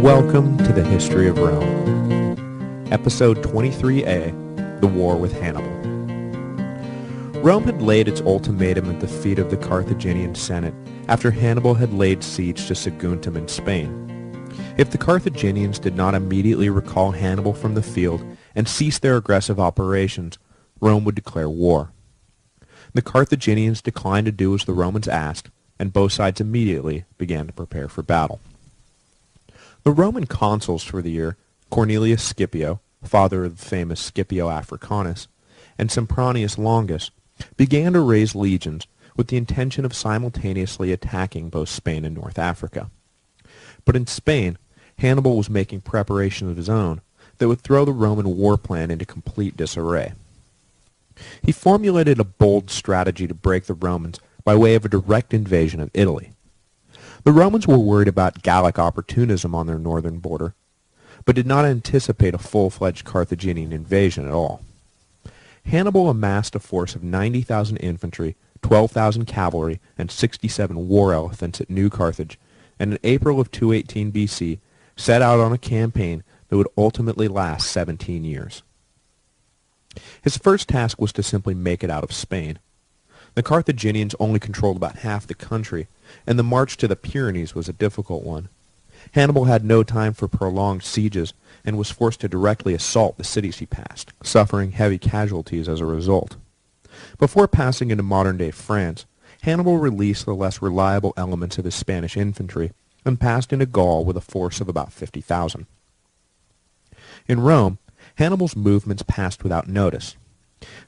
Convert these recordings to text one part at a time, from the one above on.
Welcome to the History of Rome. Episode 23A, The War with Hannibal. Rome had laid its ultimatum at the feet of the Carthaginian Senate after Hannibal had laid siege to Saguntum in Spain. If the Carthaginians did not immediately recall Hannibal from the field and cease their aggressive operations, Rome would declare war. The Carthaginians declined to do as the Romans asked, and both sides immediately began to prepare for battle. The Roman consuls for the year, Cornelius Scipio, father of the famous Scipio Africanus, and Sempronius Longus, began to raise legions with the intention of simultaneously attacking both Spain and North Africa. But in Spain, Hannibal was making preparations of his own that would throw the Roman war plan into complete disarray. He formulated a bold strategy to break the Romans by way of a direct invasion of Italy. The Romans were worried about Gallic opportunism on their northern border, but did not anticipate a full-fledged Carthaginian invasion at all. Hannibal amassed a force of 90,000 infantry, 12,000 cavalry, and 67 war elephants at New Carthage, and in April of 218 BC set out on a campaign that would ultimately last 17 years. His first task was to simply make it out of Spain. The Carthaginians only controlled about half the country, and the march to the Pyrenees was a difficult one. Hannibal had no time for prolonged sieges and was forced to directly assault the cities he passed, suffering heavy casualties as a result. Before passing into modern-day France, Hannibal released the less reliable elements of his Spanish infantry and passed into Gaul with a force of about 50,000. In Rome, Hannibal's movements passed without notice.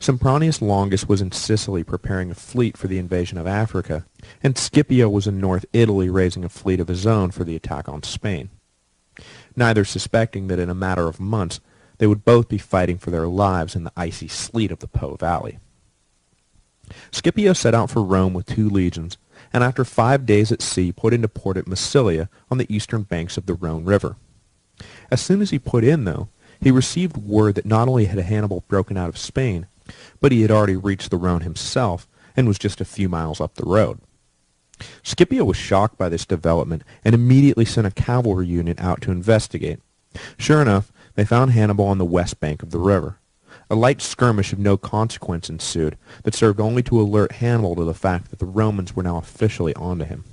Sempronius Longus was in Sicily preparing a fleet for the invasion of Africa, and Scipio was in North Italy raising a fleet of his own for the attack on Spain, neither suspecting that in a matter of months they would both be fighting for their lives in the icy sleet of the Po Valley. Scipio set out for Rome with 2 legions, and after 5 days at sea put into port at Massilia on the eastern banks of the Rhone River. As soon as he put in, though, he received word that not only had Hannibal broken out of Spain, but he had already reached the Rhone himself and was just a few miles up the road. Scipio was shocked by this development and immediately sent a cavalry unit out to investigate. Sure enough, they found Hannibal on the west bank of the river. A light skirmish of no consequence ensued that served only to alert Hannibal to the fact that the Romans were now officially onto him.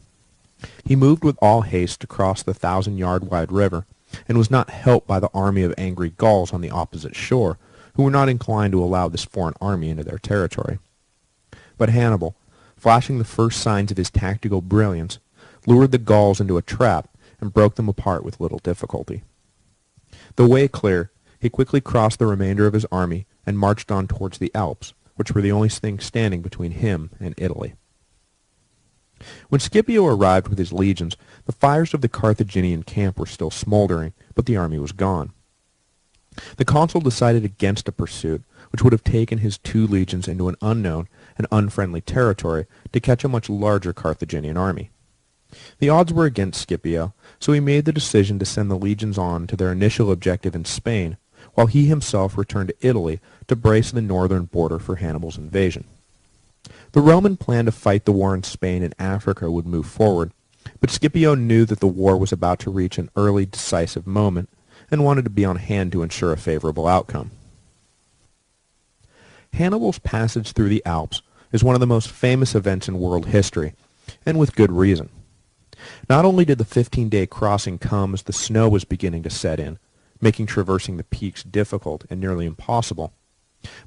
He moved with all haste to cross the 1,000-yard-wide river, and was not helped by the army of angry Gauls on the opposite shore, who were not inclined to allow this foreign army into their territory. But Hannibal, flashing the first signs of his tactical brilliance, lured the Gauls into a trap and broke them apart with little difficulty. The way clear, he quickly crossed the remainder of his army and marched on towards the Alps, which were the only thing standing between him and Italy. When Scipio arrived with his legions, the fires of the Carthaginian camp were still smoldering, but the army was gone. The consul decided against a pursuit, which would have taken his 2 legions into an unknown and unfriendly territory to catch a much larger Carthaginian army. The odds were against Scipio, so he made the decision to send the legions on to their initial objective in Spain, while he himself returned to Italy to brace the northern border for Hannibal's invasion. The Roman plan to fight the war in Spain and Africa would move forward, but Scipio knew that the war was about to reach an early decisive moment and wanted to be on hand to ensure a favorable outcome. Hannibal's passage through the Alps is one of the most famous events in world history, and with good reason. Not only did the 15-day crossing come as the snow was beginning to set in, making traversing the peaks difficult and nearly impossible,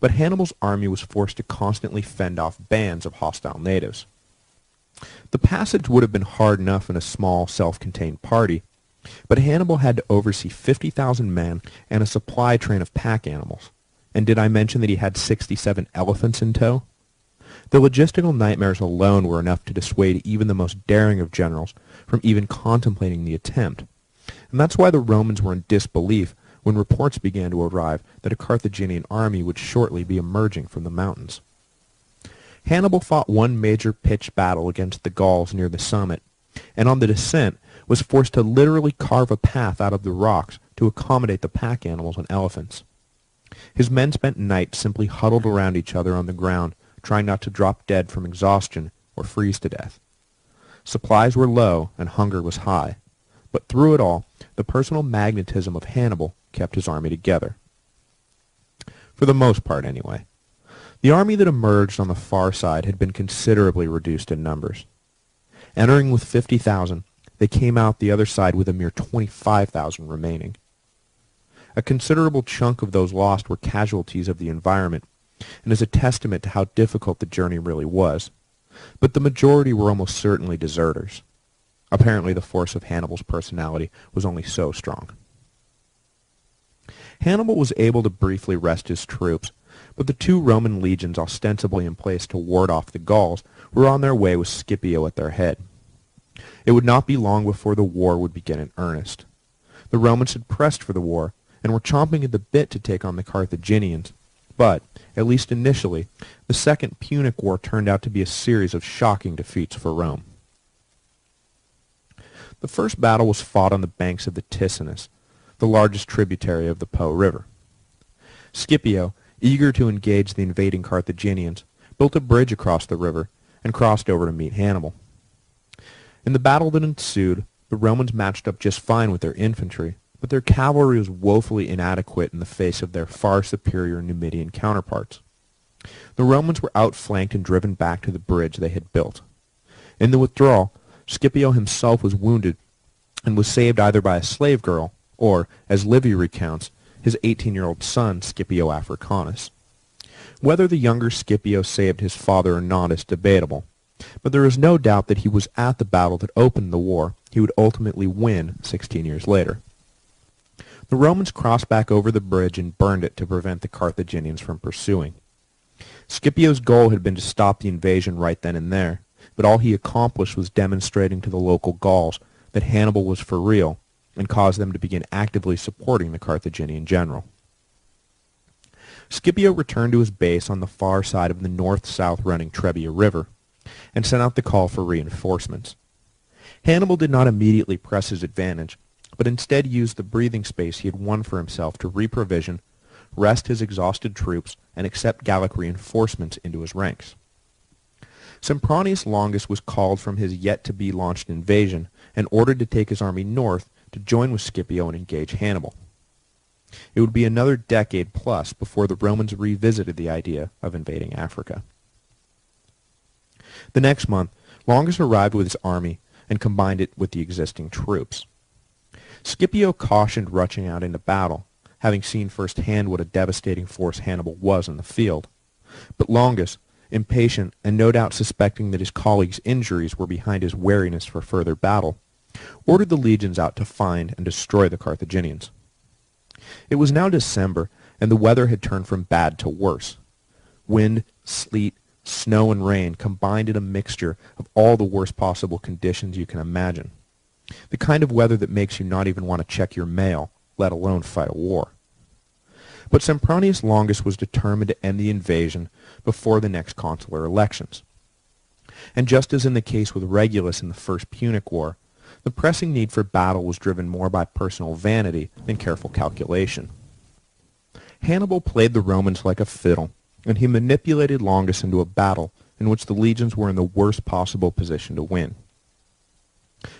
but Hannibal's army was forced to constantly fend off bands of hostile natives. The passage would have been hard enough in a small, self-contained party, but Hannibal had to oversee 50,000 men and a supply train of pack animals. And did I mention that he had 67 elephants in tow? The logistical nightmares alone were enough to dissuade even the most daring of generals from even contemplating the attempt. And that's why the Romans were in disbelief when reports began to arrive that a Carthaginian army would shortly be emerging from the mountains. Hannibal fought one major pitched battle against the Gauls near the summit, and on the descent was forced to literally carve a path out of the rocks to accommodate the pack animals and elephants. His men spent nights simply huddled around each other on the ground, trying not to drop dead from exhaustion or freeze to death. Supplies were low and hunger was high, but through it all, the personal magnetism of Hannibal kept his army together. For the most part, anyway. The army that emerged on the far side had been considerably reduced in numbers. Entering with 50,000, they came out the other side with a mere 25,000 remaining. A considerable chunk of those lost were casualties of the environment, and is a testament to how difficult the journey really was. But the majority were almost certainly deserters. Apparently the force of Hannibal's personality was only so strong. Hannibal was able to briefly rest his troops, but the 2 Roman legions ostensibly in place to ward off the Gauls were on their way with Scipio at their head. It would not be long before the war would begin in earnest. The Romans had pressed for the war, and were chomping at the bit to take on the Carthaginians, but, at least initially, the Second Punic War turned out to be a series of shocking defeats for Rome. The first battle was fought on the banks of the Ticinus, the largest tributary of the Po River. Scipio, eager to engage the invading Carthaginians, built a bridge across the river and crossed over to meet Hannibal. In the battle that ensued, the Romans matched up just fine with their infantry, but their cavalry was woefully inadequate in the face of their far superior Numidian counterparts. The Romans were outflanked and driven back to the bridge they had built. In the withdrawal, Scipio himself was wounded and was saved either by a slave girl or, as Livy recounts, his 18-year-old son, Scipio Africanus. Whether the younger Scipio saved his father or not is debatable, but there is no doubt that he was at the battle that opened the war he would ultimately win 16 years later. The Romans crossed back over the bridge and burned it to prevent the Carthaginians from pursuing. Scipio's goal had been to stop the invasion right then and there, but all he accomplished was demonstrating to the local Gauls that Hannibal was for real, and caused them to begin actively supporting the Carthaginian general. Scipio returned to his base on the far side of the north-south running Trebia River, and sent out the call for reinforcements. Hannibal did not immediately press his advantage, but instead used the breathing space he had won for himself to reprovision, rest his exhausted troops, and accept Gallic reinforcements into his ranks. Sempronius Longus was called from his yet-to-be-launched invasion and ordered to take his army north to join with Scipio and engage Hannibal. It would be another decade plus before the Romans revisited the idea of invading Africa. The next month, Longus arrived with his army and combined it with the existing troops. Scipio cautioned rushing out into battle, having seen firsthand what a devastating force Hannibal was in the field. But Longus, impatient and no doubt suspecting that his colleague's injuries were behind his wariness for further battle, ordered the legions out to find and destroy the Carthaginians. It was now December, and the weather had turned from bad to worse. Wind, sleet, snow, and rain combined in a mixture of all the worst possible conditions you can imagine. The kind of weather that makes you not even want to check your mail, let alone fight a war. But Sempronius Longus was determined to end the invasion before the next consular elections. And just as in the case with Regulus in the First Punic War, the pressing need for battle was driven more by personal vanity than careful calculation. Hannibal played the Romans like a fiddle, and he manipulated Longus into a battle in which the legions were in the worst possible position to win.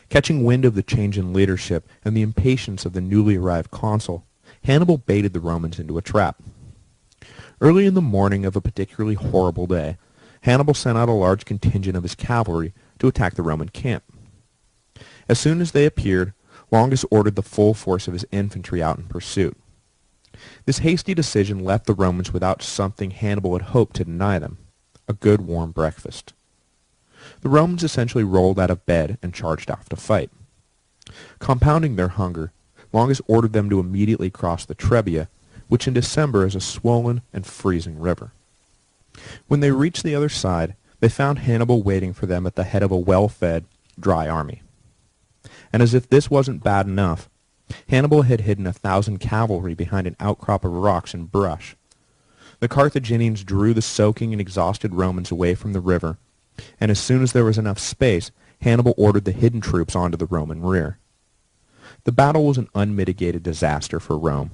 Catching wind of the change in leadership and the impatience of the newly arrived consul, Hannibal baited the Romans into a trap. Early in the morning of a particularly horrible day, Hannibal sent out a large contingent of his cavalry to attack the Roman camp. As soon as they appeared, Longus ordered the full force of his infantry out in pursuit. This hasty decision left the Romans without something Hannibal had hoped to deny them, a good warm breakfast. The Romans essentially rolled out of bed and charged off to fight. Compounding their hunger, Longus ordered them to immediately cross the Trebia, which in December is a swollen and freezing river. When they reached the other side, they found Hannibal waiting for them at the head of a well-fed, dry army. And as if this wasn't bad enough, Hannibal had hidden 1,000 cavalry behind an outcrop of rocks and brush. The Carthaginians drew the soaking and exhausted Romans away from the river, and as soon as there was enough space, Hannibal ordered the hidden troops onto the Roman rear. The battle was an unmitigated disaster for Rome.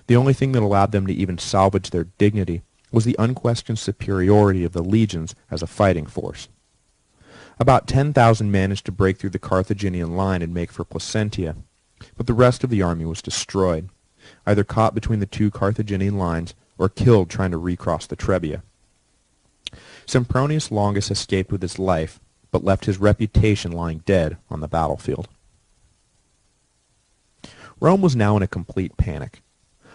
The only thing that allowed them to even salvage their dignity was the unquestioned superiority of the legions as a fighting force. About 10,000 managed to break through the Carthaginian line and make for Placentia, but the rest of the army was destroyed, either caught between the two Carthaginian lines or killed trying to recross the Trebia. Sempronius Longus escaped with his life, but left his reputation lying dead on the battlefield. Rome was now in a complete panic.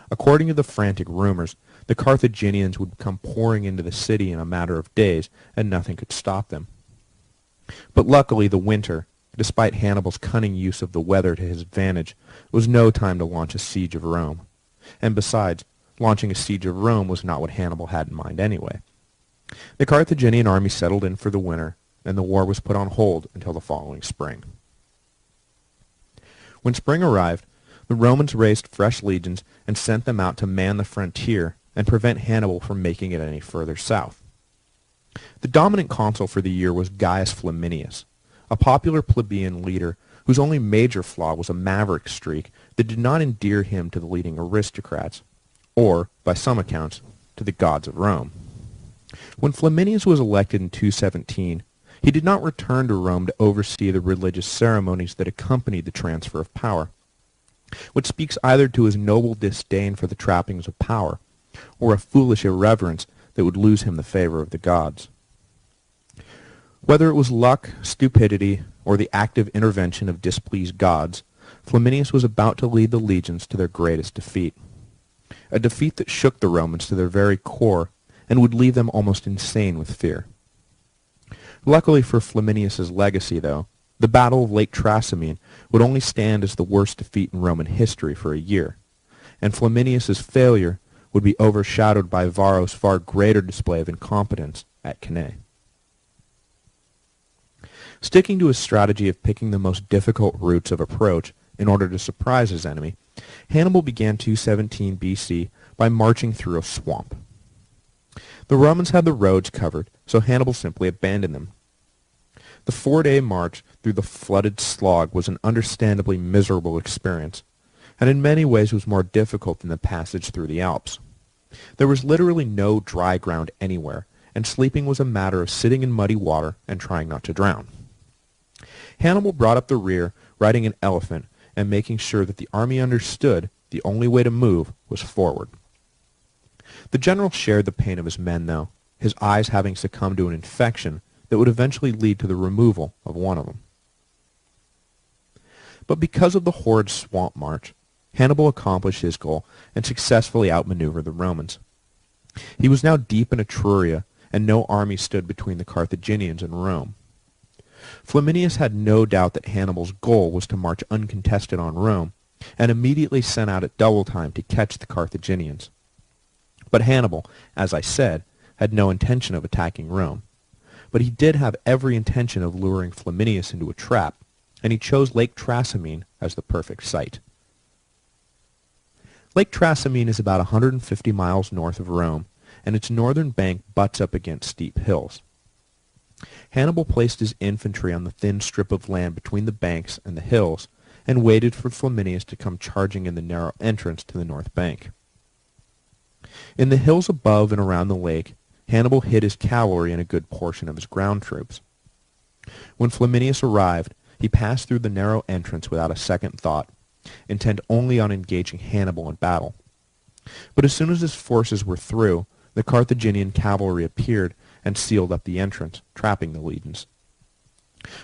According to the frantic rumors, the Carthaginians would come pouring into the city in a matter of days, and nothing could stop them. But luckily the winter, despite Hannibal's cunning use of the weather to his advantage, was no time to launch a siege of Rome. And besides, launching a siege of Rome was not what Hannibal had in mind anyway. The Carthaginian army settled in for the winter, and the war was put on hold until the following spring. When spring arrived, the Romans raised fresh legions and sent them out to man the frontier and prevent Hannibal from making it any further south. The dominant consul for the year was Gaius Flaminius, a popular plebeian leader whose only major flaw was a maverick streak that did not endear him to the leading aristocrats, or, by some accounts, to the gods of Rome. When Flaminius was elected in 217, he did not return to Rome to oversee the religious ceremonies that accompanied the transfer of power, which speaks either to his noble disdain for the trappings of power, or a foolish irreverence that would lose him the favor of the gods. Whether it was luck, stupidity, or the active intervention of displeased gods, Flaminius was about to lead the legions to their greatest defeat, a defeat that shook the Romans to their very core and would leave them almost insane with fear. Luckily for Flaminius's legacy, though, the Battle of Lake Trasimene would only stand as the worst defeat in Roman history for a year, and Flaminius's failure would be overshadowed by Varro's far greater display of incompetence at Cannae. Sticking to his strategy of picking the most difficult routes of approach in order to surprise his enemy, Hannibal began 217 BC by marching through a swamp. The Romans had the roads covered, so Hannibal simply abandoned them. The 4-day march through the flooded slog was an understandably miserable experience, and in many ways was more difficult than the passage through the Alps. There was literally no dry ground anywhere, and sleeping was a matter of sitting in muddy water and trying not to drown. Hannibal brought up the rear, riding an elephant, and making sure that the army understood the only way to move was forward. The general shared the pain of his men, though, his eyes having succumbed to an infection that would eventually lead to the removal of one of them. But because of the horrid swamp march, Hannibal accomplished his goal and successfully outmaneuvered the Romans. He was now deep in Etruria, and no army stood between the Carthaginians and Rome. Flaminius had no doubt that Hannibal's goal was to march uncontested on Rome, and immediately sent out at double time to catch the Carthaginians. But Hannibal, as I said, had no intention of attacking Rome. But he did have every intention of luring Flaminius into a trap, and he chose Lake Trasimene as the perfect site. Lake Trasimene is about 150 miles north of Rome, and its northern bank butts up against steep hills. Hannibal placed his infantry on the thin strip of land between the banks and the hills, and waited for Flaminius to come charging in the narrow entrance to the north bank. In the hills above and around the lake, Hannibal hid his cavalry and a good portion of his ground troops. When Flaminius arrived, he passed through the narrow entrance without a second thought, intent only on engaging Hannibal in battle. But as soon as his forces were through, the Carthaginian cavalry appeared and sealed up the entrance, trapping the legions.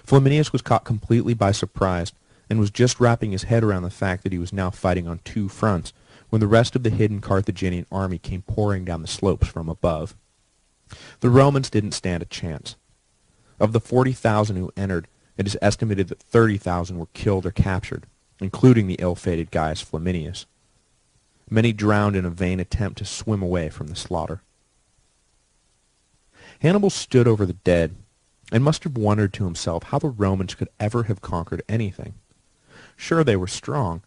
Flaminius was caught completely by surprise, and was just wrapping his head around the fact that he was now fighting on two fronts, when the rest of the hidden Carthaginian army came pouring down the slopes from above. The Romans didn't stand a chance. Of the 40,000 who entered, it is estimated that 30,000 were killed or captured, including the ill-fated Gaius Flaminius. Many drowned in a vain attempt to swim away from the slaughter. Hannibal stood over the dead, and must have wondered to himself how the Romans could ever have conquered anything. Sure, they were strong,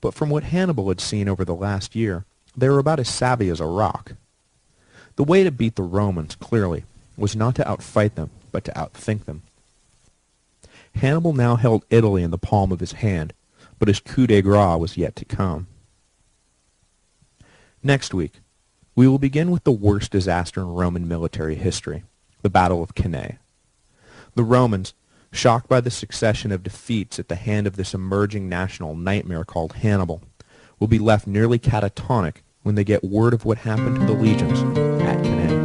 but from what Hannibal had seen over the last year, they were about as savvy as a rock. The way to beat the Romans, clearly, was not to outfight them, but to outthink them. Hannibal now held Italy in the palm of his hand, but his coup de grace was yet to come. Next week, we will begin with the worst disaster in Roman military history, the Battle of Cannae. The Romans, shocked by the succession of defeats at the hand of this emerging national nightmare called Hannibal, will be left nearly catatonic when they get word of what happened to the legions at Cannae.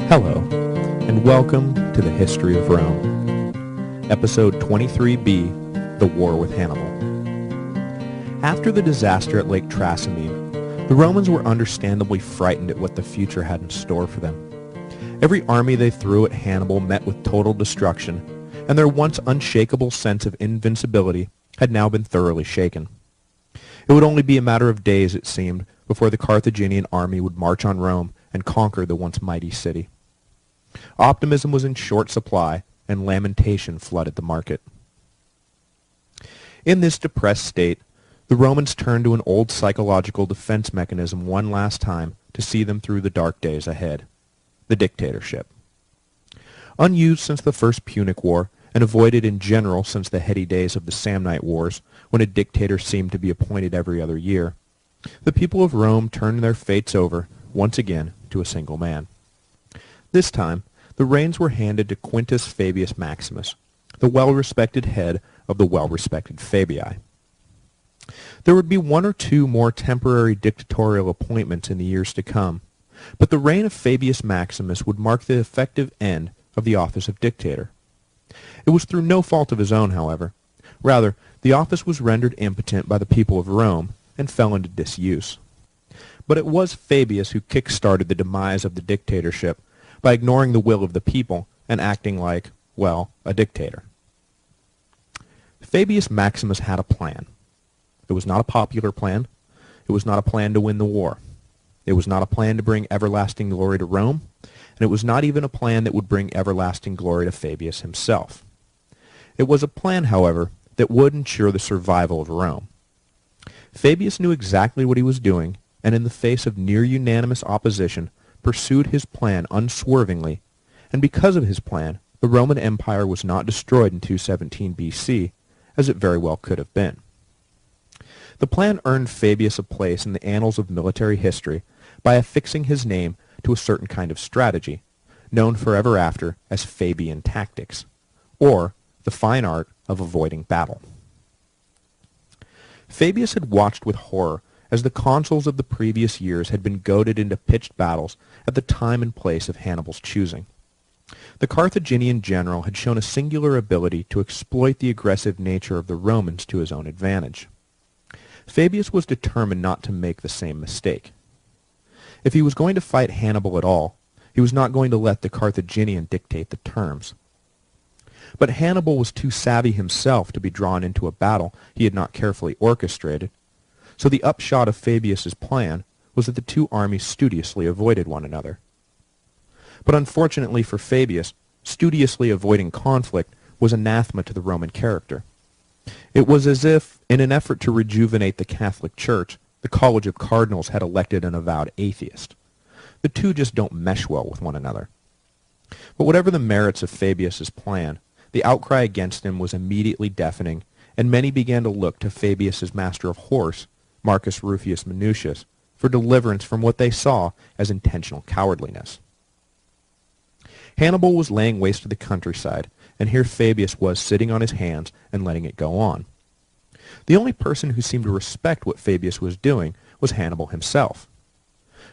Hello, and welcome to the History of Rome, Episode 23b, The War with Hannibal. After the disaster at Lake Trasimene, the Romans were understandably frightened at what the future had in store for them. Every army they threw at Hannibal met with total destruction, and their once unshakable sense of invincibility had now been thoroughly shaken. It would only be a matter of days, it seemed, before the Carthaginian army would march on Rome and conquer the once mighty city. Optimism was in short supply, and lamentation flooded the market. In this depressed state, the Romans turned to an old psychological defense mechanism one last time to see them through the dark days ahead: the dictatorship. Unused since the First Punic War, and avoided in general since the heady days of the Samnite Wars, when a dictator seemed to be appointed every other year, the people of Rome turned their fates over, once again, to a single man. This time, the reins were handed to Quintus Fabius Maximus, the well-respected head of the well-respected Fabii. There would be one or two more temporary dictatorial appointments in the years to come, but the reign of Fabius Maximus would mark the effective end of the office of dictator. It was through no fault of his own, however. Rather, the office was rendered impotent by the people of Rome and fell into disuse. But it was Fabius who kick-started the demise of the dictatorship by ignoring the will of the people and acting like, well, a dictator. Fabius Maximus had a plan. It was not a popular plan. It was not a plan to win the war. It was not a plan to bring everlasting glory to Rome, and it was not even a plan that would bring everlasting glory to Fabius himself. It was a plan, however, that would ensure the survival of Rome. Fabius knew exactly what he was doing, and in the face of near-unanimous opposition, pursued his plan unswervingly, and because of his plan, the Roman Empire was not destroyed in 217 BC, as it very well could have been. The plan earned Fabius a place in the annals of military history by affixing his name to a certain kind of strategy, known forever after as Fabian tactics, or the fine art of avoiding battle. Fabius had watched with horror as the consuls of the previous years had been goaded into pitched battles at the time and place of Hannibal's choosing. The Carthaginian general had shown a singular ability to exploit the aggressive nature of the Romans to his own advantage. Fabius was determined not to make the same mistake. If he was going to fight Hannibal at all, he was not going to let the Carthaginian dictate the terms. But Hannibal was too savvy himself to be drawn into a battle he had not carefully orchestrated, so the upshot of Fabius's plan was that the two armies studiously avoided one another. But unfortunately for Fabius, studiously avoiding conflict was anathema to the Roman character. It was as if, in an effort to rejuvenate the Catholic Church, the College of Cardinals had elected an avowed atheist. The two just don't mesh well with one another. But whatever the merits of Fabius's plan, the outcry against him was immediately deafening, and many began to look to Fabius's master of horse, Marcus Rufius Minucius, for deliverance from what they saw as intentional cowardliness. Hannibal was laying waste to the countryside, and here Fabius was sitting on his hands and letting it go on. The only person who seemed to respect what Fabius was doing was Hannibal himself.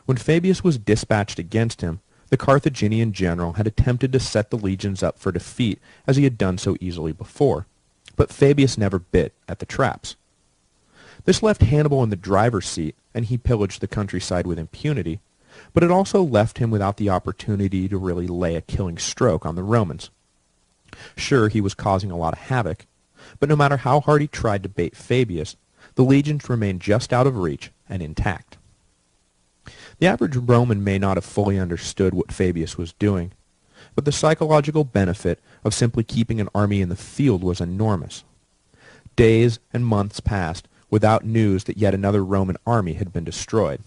When Fabius was dispatched against him, the Carthaginian general had attempted to set the legions up for defeat as he had done so easily before, but Fabius never bit at the traps. This left Hannibal in the driver's seat, and he pillaged the countryside with impunity, but it also left him without the opportunity to really lay a killing stroke on the Romans. Sure, he was causing a lot of havoc, but no matter how hard he tried to bait Fabius, the legions remained just out of reach and intact. The average Roman may not have fully understood what Fabius was doing, but the psychological benefit of simply keeping an army in the field was enormous. Days and months passed without news that yet another Roman army had been destroyed.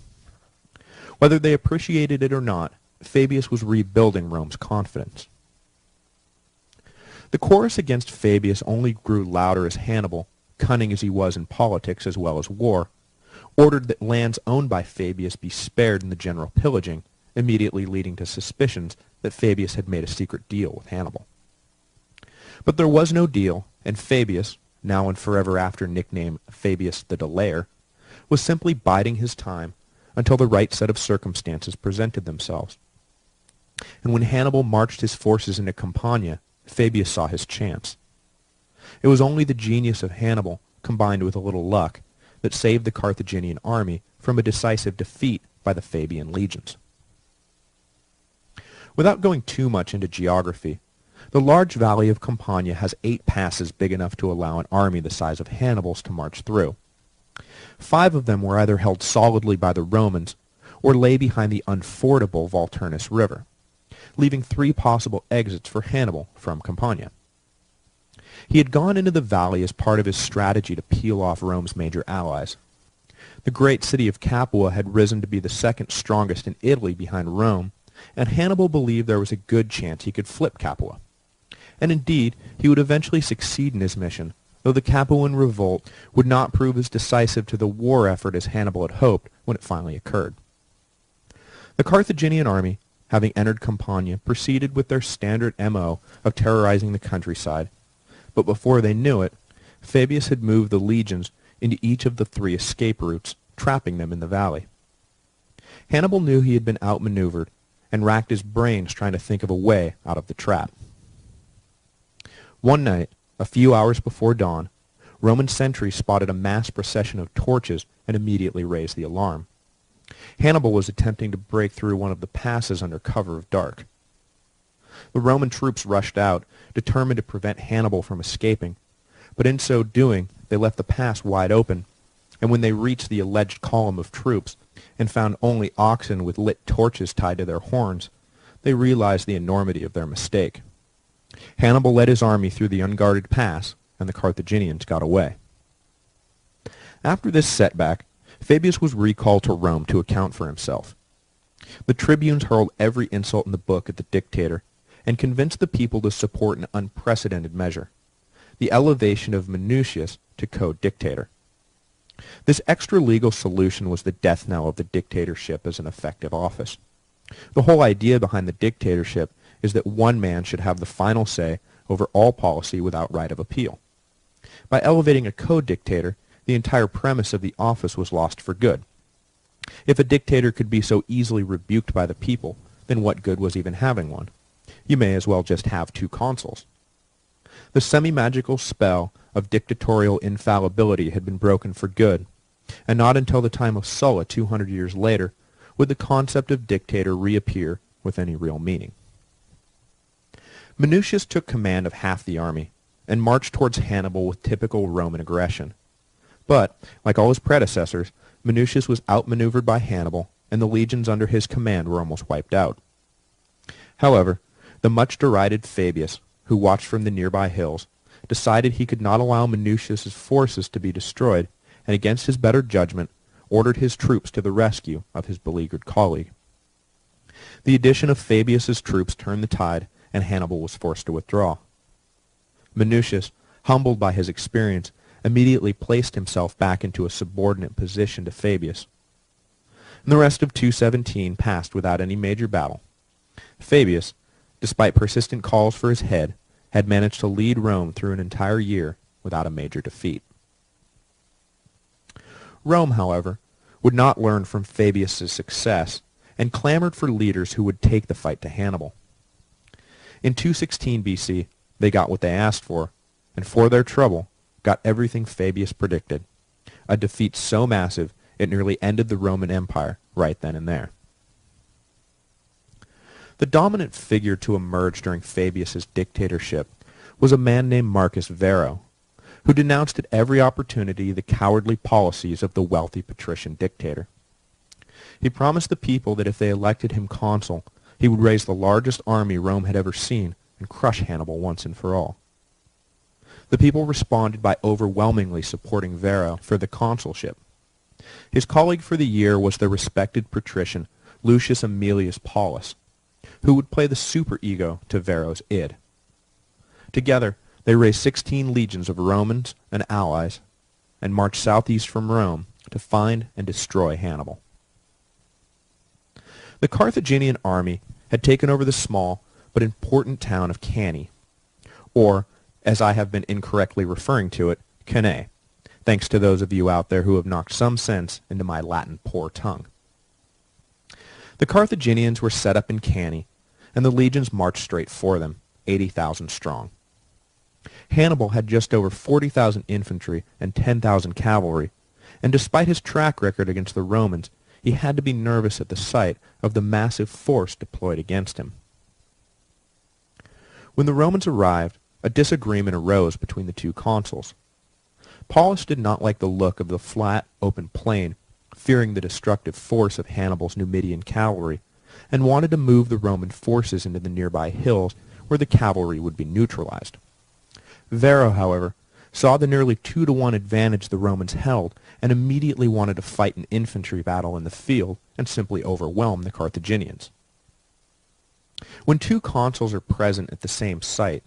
Whether they appreciated it or not, Fabius was rebuilding Rome's confidence. The chorus against Fabius only grew louder as Hannibal, cunning as he was in politics as well as war, ordered that lands owned by Fabius be spared in the general pillaging, immediately leading to suspicions that Fabius had made a secret deal with Hannibal. But there was no deal, and Fabius, now and forever after nicknamed Fabius the Delayer, was simply biding his time until the right set of circumstances presented themselves. And when Hannibal marched his forces into Campania, Fabius saw his chance. It was only the genius of Hannibal, combined with a little luck, that saved the Carthaginian army from a decisive defeat by the Fabian legions. Without going too much into geography, the large valley of Campania has 8 passes big enough to allow an army the size of Hannibal's to march through. 5 of them were either held solidly by the Romans or lay behind the unfordable Volturnus River, leaving 3 possible exits for Hannibal from Campania. He had gone into the valley as part of his strategy to peel off Rome's major allies. The great city of Capua had risen to be the second strongest in Italy behind Rome, and Hannibal believed there was a good chance he could flip Capua. And indeed, he would eventually succeed in his mission, though the Capuan revolt would not prove as decisive to the war effort as Hannibal had hoped when it finally occurred. The Carthaginian army, having entered Campania, proceeded with their standard MO of terrorizing the countryside, but before they knew it, Fabius had moved the legions into each of the 3 escape routes, trapping them in the valley. Hannibal knew he had been outmaneuvered, and racked his brains trying to think of a way out of the trap. One night, a few hours before dawn, Roman sentries spotted a mass procession of torches and immediately raised the alarm. Hannibal was attempting to break through one of the passes under cover of dark. The Roman troops rushed out, determined to prevent Hannibal from escaping, but in so doing they left the pass wide open, and when they reached the alleged column of troops and found only oxen with lit torches tied to their horns, they realized the enormity of their mistake. Hannibal led his army through the unguarded pass, and the Carthaginians got away. After this setback, Fabius was recalled to Rome to account for himself. The tribunes hurled every insult in the book at the dictator, and convinced the people to support an unprecedented measure, the elevation of Minucius to co-dictator. This extra-legal solution was the death knell of the dictatorship as an effective office. The whole idea behind the dictatorship is that one man should have the final say over all policy without right of appeal. By elevating a co-dictator, the entire premise of the office was lost for good. If a dictator could be so easily rebuked by the people, then what good was even having one? You may as well just have 2 consuls. The semi-magical spell of dictatorial infallibility had been broken for good, and not until the time of Sulla 200 years later would the concept of dictator reappear with any real meaning. Minucius took command of half the army, and marched towards Hannibal with typical Roman aggression. But, like all his predecessors, Minucius was outmaneuvered by Hannibal, and the legions under his command were almost wiped out. However, the much-derided Fabius, who watched from the nearby hills, decided he could not allow Minucius's forces to be destroyed, and against his better judgment, ordered his troops to the rescue of his beleaguered colleague. The addition of Fabius's troops turned the tide, and Hannibal was forced to withdraw. Minucius, humbled by his experience, immediately placed himself back into a subordinate position to Fabius. And the rest of 217 passed without any major battle. Fabius, despite persistent calls for his head, had managed to lead Rome through an entire year without a major defeat. Rome, however, would not learn from Fabius's success, and clamored for leaders who would take the fight to Hannibal. In 216 BC, they got what they asked for, and for their trouble, got everything Fabius predicted, a defeat so massive it nearly ended the Roman Empire right then and there. The dominant figure to emerge during Fabius's dictatorship was a man named Marcus Varro, who denounced at every opportunity the cowardly policies of the wealthy patrician dictator. He promised the people that if they elected him consul, he would raise the largest army Rome had ever seen and crush Hannibal once and for all. The people responded by overwhelmingly supporting Varro for the consulship. His colleague for the year was the respected patrician Lucius Aemilius Paulus, who would play the superego to Varro's id. Together, they raised 16 legions of Romans and allies and marched southeast from Rome to find and destroy Hannibal. The Carthaginian army had taken over the small but important town of Cannae, or, as I have been incorrectly referring to it, Cannae, thanks to those of you out there who have knocked some sense into my Latin poor tongue. The Carthaginians were set up in Cannae, and the legions marched straight for them, 80,000 strong. Hannibal had just over 40,000 infantry and 10,000 cavalry, and despite his track record against the Romans, he had to be nervous at the sight of the massive force deployed against him. When the Romans arrived, a disagreement arose between the two consuls. Paulus did not like the look of the flat, open plain, fearing the destructive force of Hannibal's Numidian cavalry, and wanted to move the Roman forces into the nearby hills where the cavalry would be neutralized. Varro, however, saw the nearly 2-to-1 advantage the Romans held and immediately wanted to fight an infantry battle in the field and simply overwhelm the Carthaginians. When two consuls are present at the same site,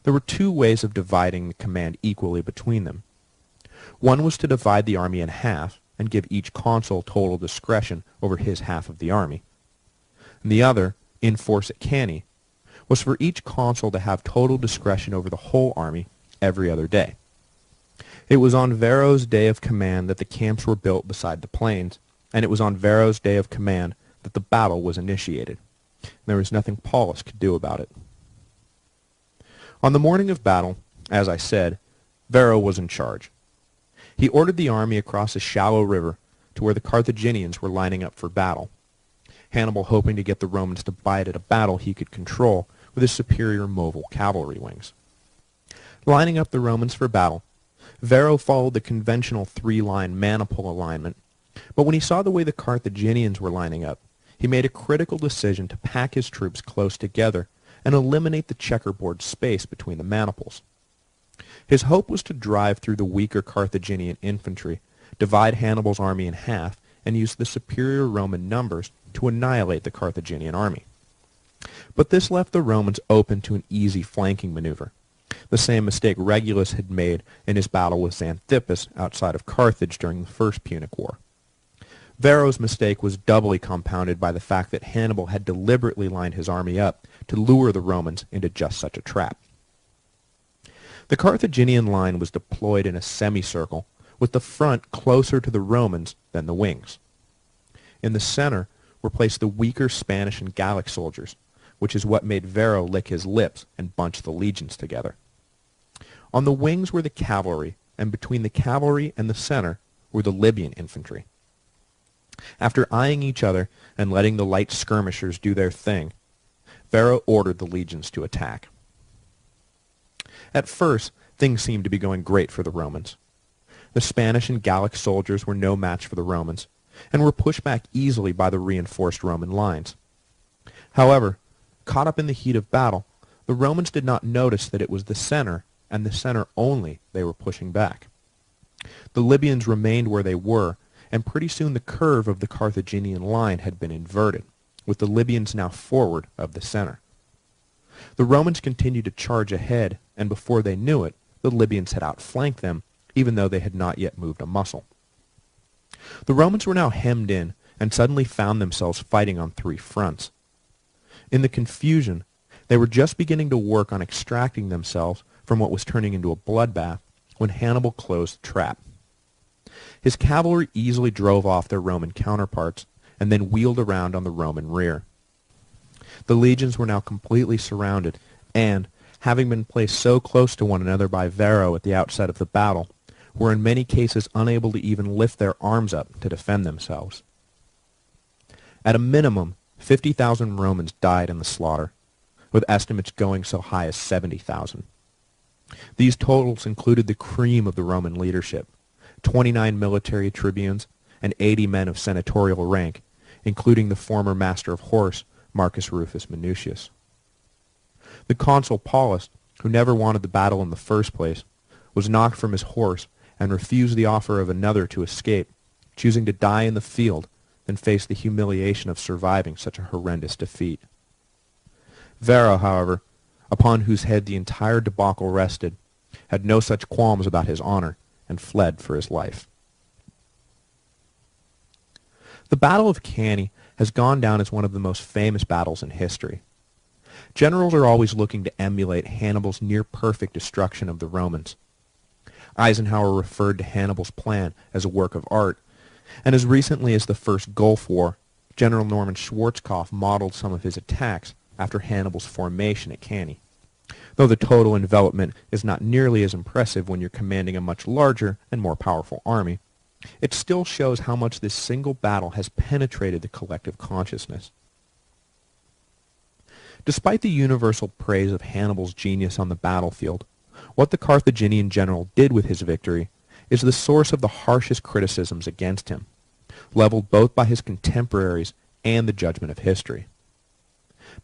there were two ways of dividing the command equally between them. One was to divide the army in half and give each consul total discretion over his half of the army. And the other, in force at Cannae, was for each consul to have total discretion over the whole army every other day. It was on Varro's day of command that the camps were built beside the plains, and it was on Varro's day of command that the battle was initiated. There was nothing Paulus could do about it. On the morning of battle, as I said, Varro was in charge. He ordered the army across a shallow river to where the Carthaginians were lining up for battle, Hannibal hoping to get the Romans to bite at a battle he could control with his superior mobile cavalry wings. Lining up the Romans for battle, Varro followed the conventional 3-line maniple alignment, but when he saw the way the Carthaginians were lining up, he made a critical decision to pack his troops close together and eliminate the checkerboard space between the maniples. His hope was to drive through the weaker Carthaginian infantry, divide Hannibal's army in half, and use the superior Roman numbers to annihilate the Carthaginian army. But this left the Romans open to an easy flanking maneuver, the same mistake Regulus had made in his battle with Xanthippus outside of Carthage during the First Punic War. Varro's mistake was doubly compounded by the fact that Hannibal had deliberately lined his army up to lure the Romans into just such a trap. The Carthaginian line was deployed in a semicircle, with the front closer to the Romans than the wings. In the center were placed the weaker Spanish and Gallic soldiers, which is what made Varro lick his lips and bunch the legions together. On the wings were the cavalry, and between the cavalry and the center were the Libyan infantry. After eyeing each other and letting the light skirmishers do their thing, Varro ordered the legions to attack. At first, things seemed to be going great for the Romans. The Spanish and Gallic soldiers were no match for the Romans, and were pushed back easily by the reinforced Roman lines. However, caught up in the heat of battle, the Romans did not notice that it was the center, and the center only, they were pushing back. The Libyans remained where they were, and pretty soon the curve of the Carthaginian line had been inverted, with the Libyans now forward of the center. The Romans continued to charge ahead, and before they knew it, the Libyans had outflanked them, even though they had not yet moved a muscle. The Romans were now hemmed in, and suddenly found themselves fighting on 3 fronts. In the confusion, they were just beginning to work on extracting themselves from what was turning into a bloodbath when Hannibal closed the trap. His cavalry easily drove off their Roman counterparts, and then wheeled around on the Roman rear. The legions were now completely surrounded, and, having been placed so close to one another by Varro at the outset of the battle, were in many cases unable to even lift their arms up to defend themselves. At a minimum, 50,000 Romans died in the slaughter, with estimates going so high as 70,000. These totals included the cream of the Roman leadership, 29 military tribunes, and 80 men of senatorial rank, including the former master of horse, Marcus Rufus Minucius. The consul Paulus, who never wanted the battle in the first place, was knocked from his horse and refused the offer of another to escape, choosing to die in the field than face the humiliation of surviving such a horrendous defeat. Varro, however, upon whose head the entire debacle rested, had no such qualms about his honor, and fled for his life. The Battle of Cannae has gone down as one of the most famous battles in history. Generals are always looking to emulate Hannibal's near-perfect destruction of the Romans. Eisenhower referred to Hannibal's plan as a work of art, and as recently as the First Gulf War, General Norman Schwarzkopf modeled some of his attacks after Hannibal's formation at Cannae. Though the total envelopment is not nearly as impressive when you're commanding a much larger and more powerful army, it still shows how much this single battle has penetrated the collective consciousness. Despite the universal praise of Hannibal's genius on the battlefield, what the Carthaginian general did with his victory is the source of the harshest criticisms against him, leveled both by his contemporaries and the judgment of history.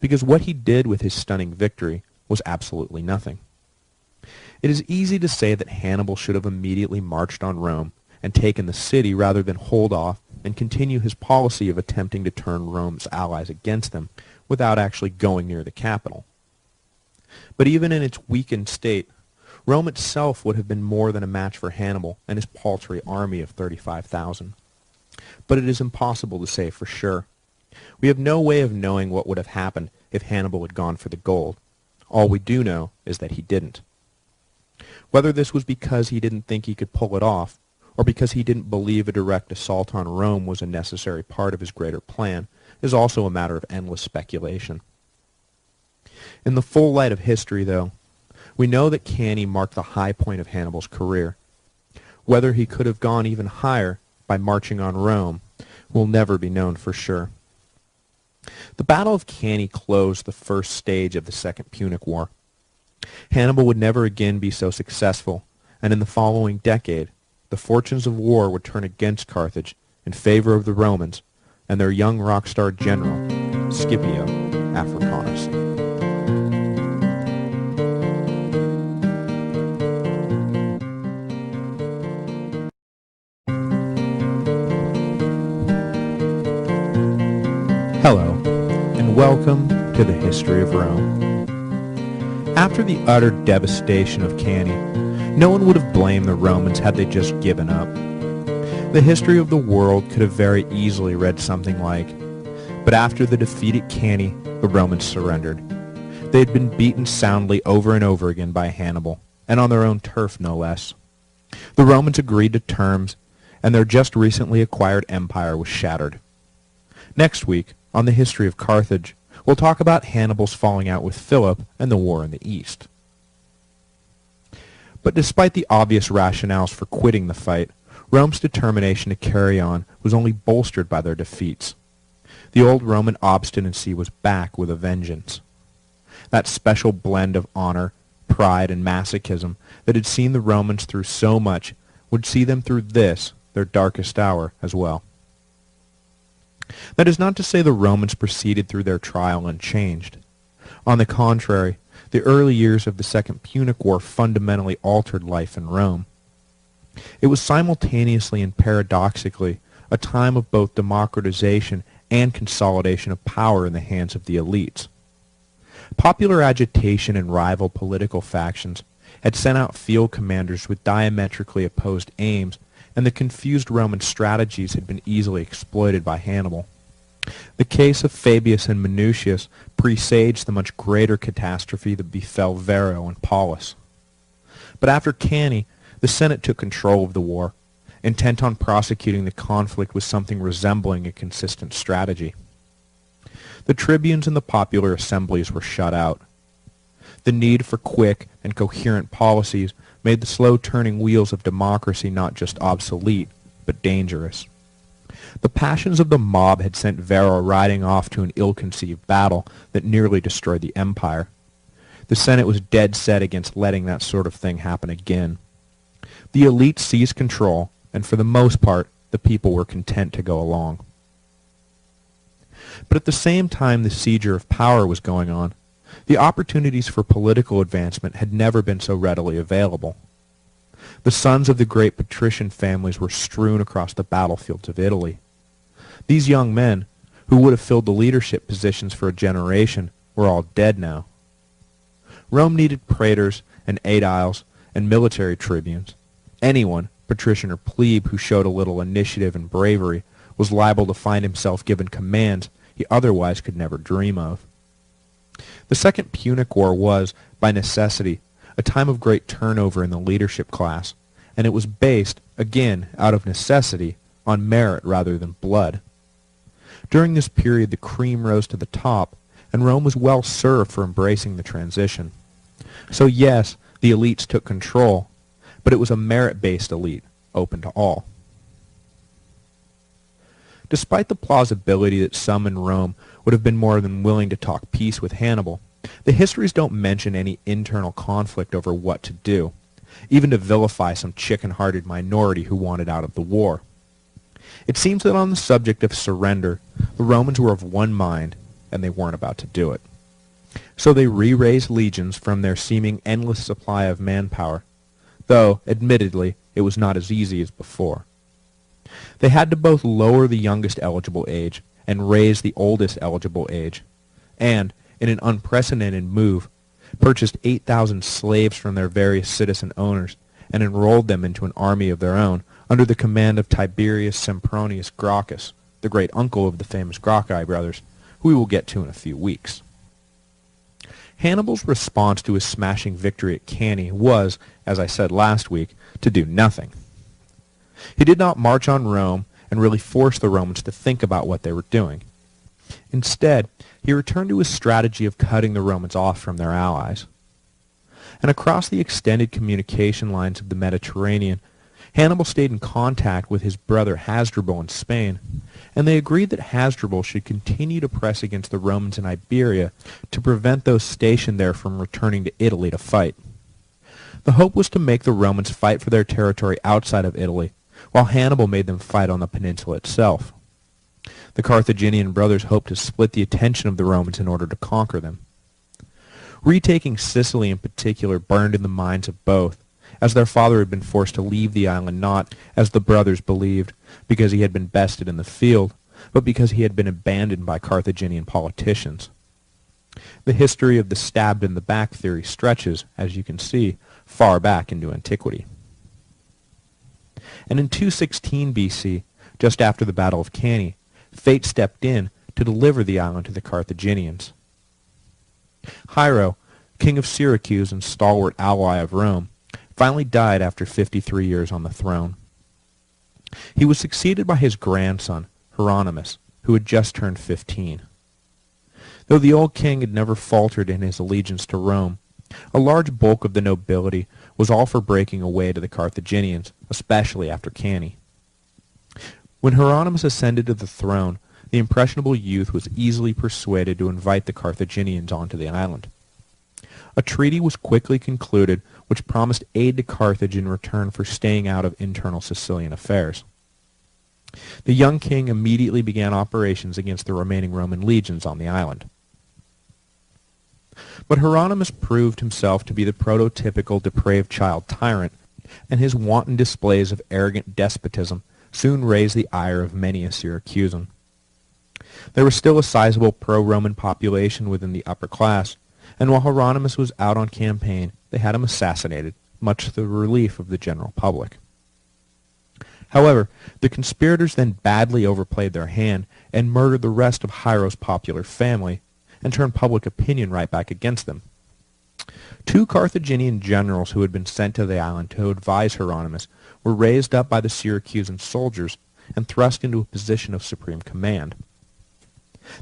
Because what he did with his stunning victory was absolutely nothing. It is easy to say that Hannibal should have immediately marched on Rome and taken the city rather than hold off and continue his policy of attempting to turn Rome's allies against them without actually going near the capital. But even in its weakened state, Rome itself would have been more than a match for Hannibal and his paltry army of 35,000. But it is impossible to say for sure. We have no way of knowing what would have happened if Hannibal had gone for the gold. All we do know is that he didn't. Whether this was because he didn't think he could pull it off, or because he didn't believe a direct assault on Rome was a necessary part of his greater plan, is also a matter of endless speculation. In the full light of history, though, we know that Cannae marked the high point of Hannibal's career. Whether he could have gone even higher by marching on Rome will never be known for sure. The Battle of Cannae closed the first stage of the Second Punic War. Hannibal would never again be so successful, and in the following decade, the fortunes of war would turn against Carthage in favor of the Romans and their young rock star general, Scipio Africanus. Hello, and welcome to the History of Rome. After the utter devastation of Cannae, no one would have blamed the Romans had they just given up. The history of the world could have very easily read something like, "But after the defeat at Cannae, the Romans surrendered. They had been beaten soundly over and over again by Hannibal, and on their own turf no less. The Romans agreed to terms, and their just recently acquired empire was shattered." Next week, on the history of Carthage, we'll talk about Hannibal's falling out with Philip and the war in the East. But despite the obvious rationales for quitting the fight, Rome's determination to carry on was only bolstered by their defeats. The old Roman obstinacy was back with a vengeance. That special blend of honor, pride, and masochism that had seen the Romans through so much would see them through this, their darkest hour, as well. That is not to say the Romans proceeded through their trial unchanged. On the contrary, the early years of the Second Punic War fundamentally altered life in Rome. It was simultaneously and paradoxically a time of both democratization and consolidation of power in the hands of the elites. Popular agitation and rival political factions had sent out field commanders with diametrically opposed aims, and the confused Roman strategies had been easily exploited by Hannibal. The case of Fabius and Minucius presaged the much greater catastrophe that befell Varro and Paulus. But after Cannae, the Senate took control of the war, intent on prosecuting the conflict with something resembling a consistent strategy. The tribunes and the popular assemblies were shut out. The need for quick and coherent policies made the slow-turning wheels of democracy not just obsolete, but dangerous. The passions of the mob had sent Varro riding off to an ill-conceived battle that nearly destroyed the empire. The Senate was dead set against letting that sort of thing happen again. The elite seized control, and for the most part, the people were content to go along. But at the same time the seizure of power was going on, the opportunities for political advancement had never been so readily available. The sons of the great patrician families were strewn across the battlefields of Italy. These young men, who would have filled the leadership positions for a generation, were all dead now. Rome needed praetors and aediles and military tribunes. Anyone, patrician or plebe, who showed a little initiative and bravery was liable to find himself given commands he otherwise could never dream of. The Second Punic War was, by necessity, a time of great turnover in the leadership class, and it was based, again out of necessity, on merit rather than blood. During this period the cream rose to the top, and Rome was well served for embracing the transition. So yes, the elites took control, but it was a merit-based elite, open to all. Despite the plausibility that some in Rome would have been more than willing to talk peace with Hannibal, the histories don't mention any internal conflict over what to do, even to vilify some chicken-hearted minority who wanted out of the war. It seems that on the subject of surrender, the Romans were of one mind, and they weren't about to do it. So they re-raised legions from their seeming endless supply of manpower, though, admittedly, it was not as easy as before. They had to both lower the youngest eligible age and raise the oldest eligible age, and, in an unprecedented move, purchased 8,000 slaves from their various citizen owners and enrolled them into an army of their own under the command of Tiberius Sempronius Gracchus, the great uncle of the famous Gracchi brothers, who we will get to in a few weeks. Hannibal's response to his smashing victory at Cannae was, as I said last week, to do nothing. He did not march on Rome and really force the Romans to think about what they were doing. Instead, he returned to his strategy of cutting the Romans off from their allies. And across the extended communication lines of the Mediterranean, Hannibal stayed in contact with his brother Hasdrubal in Spain, and they agreed that Hasdrubal should continue to press against the Romans in Iberia to prevent those stationed there from returning to Italy to fight. The hope was to make the Romans fight for their territory outside of Italy, while Hannibal made them fight on the peninsula itself. The Carthaginian brothers hoped to split the attention of the Romans in order to conquer them. Retaking Sicily in particular burned in the minds of both, as their father had been forced to leave the island not, as the brothers believed, because he had been bested in the field, but because he had been abandoned by Carthaginian politicians. The history of the stabbed-in-the-back theory stretches, as you can see, far back into antiquity. And in 216 BC, just after the Battle of Cannae, fate stepped in to deliver the island to the Carthaginians. Hiero, king of Syracuse and stalwart ally of Rome, finally died after 53 years on the throne. He was succeeded by his grandson, Hieronymus, who had just turned 15. Though the old king had never faltered in his allegiance to Rome, a large bulk of the nobility was all for breaking away to the Carthaginians, especially after Cannae. When Hieronymus ascended to the throne, the impressionable youth was easily persuaded to invite the Carthaginians onto the island. A treaty was quickly concluded which promised aid to Carthage in return for staying out of internal Sicilian affairs. The young king immediately began operations against the remaining Roman legions on the island. But Hieronymus proved himself to be the prototypical depraved child tyrant, and his wanton displays of arrogant despotism soon raised the ire of many a Syracusan. There was still a sizable pro-Roman population within the upper class, and while Hieronymus was out on campaign, they had him assassinated, much to the relief of the general public. However, the conspirators then badly overplayed their hand and murdered the rest of Hiero's popular family, and turned public opinion right back against them. 2 Carthaginian generals who had been sent to the island to advise Hieronymus were raised up by the Syracusan soldiers and thrust into a position of supreme command.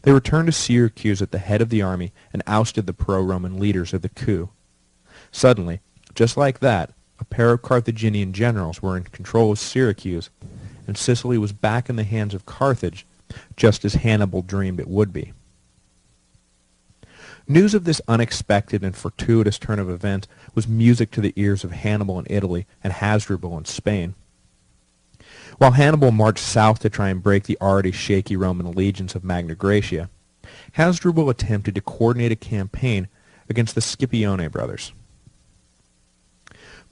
They returned to Syracuse at the head of the army and ousted the pro-Roman leaders of the coup. Suddenly, just like that, a pair of Carthaginian generals were in control of Syracuse, and Sicily was back in the hands of Carthage, just as Hannibal dreamed it would be. News of this unexpected and fortuitous turn of events was music to the ears of Hannibal in Italy and Hasdrubal in Spain. While Hannibal marched south to try and break the already shaky Roman legions of Magna Graecia, Hasdrubal attempted to coordinate a campaign against the Scipione brothers.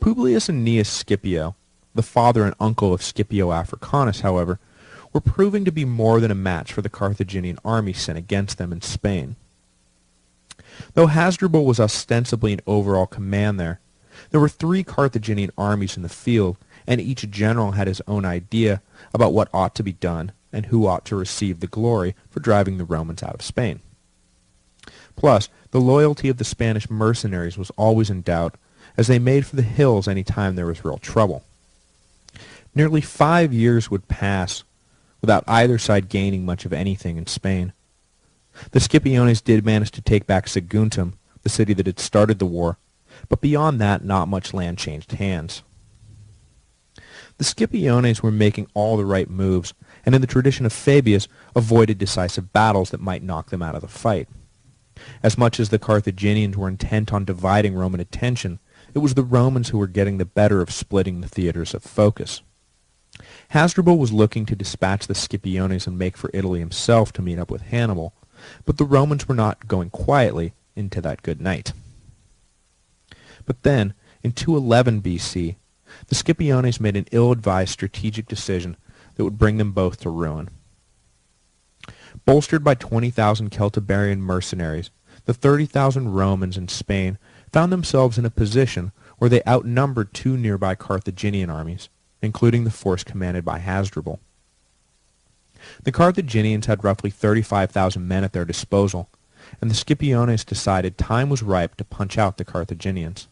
Publius and Gnaeus Scipio, the father and uncle of Scipio Africanus, however, were proving to be more than a match for the Carthaginian army sent against them in Spain. Though Hasdrubal was ostensibly in overall command there were 3 Carthaginian armies in the field, and each general had his own idea about what ought to be done and who ought to receive the glory for driving the Romans out of Spain. Plus, the loyalty of the Spanish mercenaries was always in doubt, as they made for the hills any time there was real trouble. Nearly 5 years would pass without either side gaining much of anything in Spain. The Scipiones did manage to take back Saguntum, the city that had started the war, but beyond that not much land changed hands. The Scipiones were making all the right moves, and in the tradition of Fabius, avoided decisive battles that might knock them out of the fight. As much as the Carthaginians were intent on dividing Roman attention, it was the Romans who were getting the better of splitting the theaters of focus. Hasdrubal was looking to dispatch the Scipiones and make for Italy himself to meet up with Hannibal, but the Romans were not going quietly into that good night. But then, in 211 BC, the Scipiones made an ill-advised strategic decision that would bring them both to ruin. Bolstered by 20,000 Celtiberian mercenaries, the 30,000 Romans in Spain found themselves in a position where they outnumbered 2 nearby Carthaginian armies, including the force commanded by Hasdrubal. The Carthaginians had roughly 35,000 men at their disposal, and the Scipiones decided time was ripe to punch out the Carthaginians.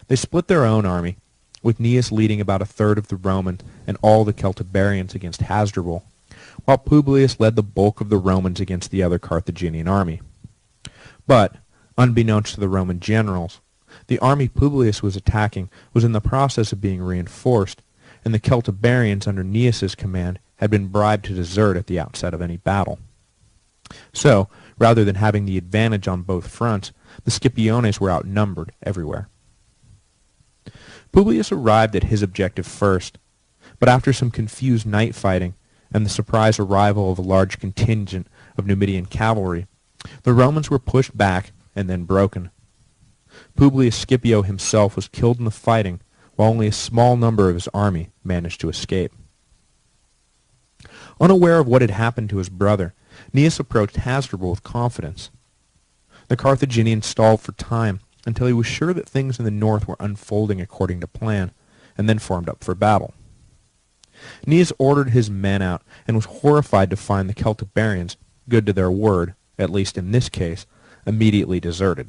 They split their own army, with Aeneas leading about a third of the Romans and all the Celtiberians against Hasdrubal, while Publius led the bulk of the Romans against the other Carthaginian army. But, unbeknownst to the Roman generals, the army Publius was attacking was in the process of being reinforced, and the Celtiberians under Aeneas's command had been bribed to desert at the outset of any battle. So, rather than having the advantage on both fronts, the Scipiones were outnumbered everywhere. Publius arrived at his objective first, but after some confused night fighting and the surprise arrival of a large contingent of Numidian cavalry, the Romans were pushed back and then broken. Publius Scipio himself was killed in the fighting, while only a small number of his army managed to escape. Unaware of what had happened to his brother, Aeneas approached Hasdrubal with confidence. The Carthaginian stalled for time until he was sure that things in the north were unfolding according to plan, and then formed up for battle. Aeneas ordered his men out, and was horrified to find the Celtiberians, good to their word, at least in this case, immediately deserted.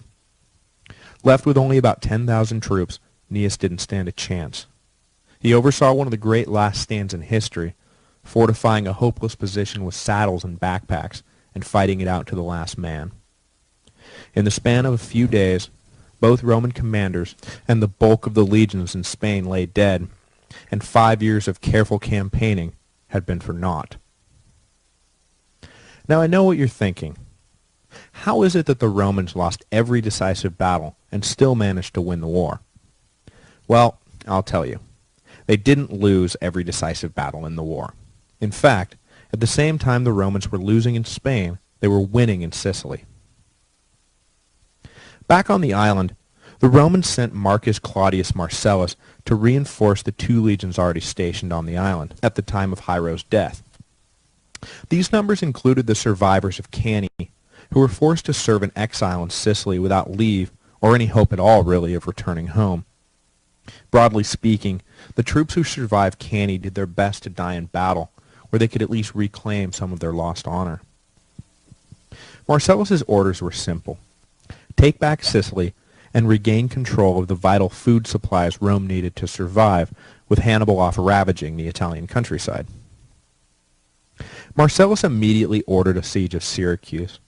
Left with only about 10,000 troops, Aeneas didn't stand a chance. He oversaw one of the great last stands in history, fortifying a hopeless position with saddles and backpacks, and fighting it out to the last man. In the span of a few days, both Roman commanders and the bulk of the legions in Spain lay dead, and 5 years of careful campaigning had been for naught. Now I know what you're thinking. How is it that the Romans lost every decisive battle and still managed to win the war? Well, I'll tell you. They didn't lose every decisive battle in the war. In fact, at the same time the Romans were losing in Spain, they were winning in Sicily. Back on the island, the Romans sent Marcus Claudius Marcellus to reinforce the 2 legions already stationed on the island at the time of Hiero's death. These numbers included the survivors of Cannae, who were forced to serve in exile in Sicily without leave or any hope at all, really, of returning home. Broadly speaking, the troops who survived Cannae did their best to die in battle, where they could at least reclaim some of their lost honor. Marcellus's orders were simple. Take back Sicily, and regain control of the vital food supplies Rome needed to survive, with Hannibal off ravaging the Italian countryside. Marcellus immediately ordered a siege of Syracuse.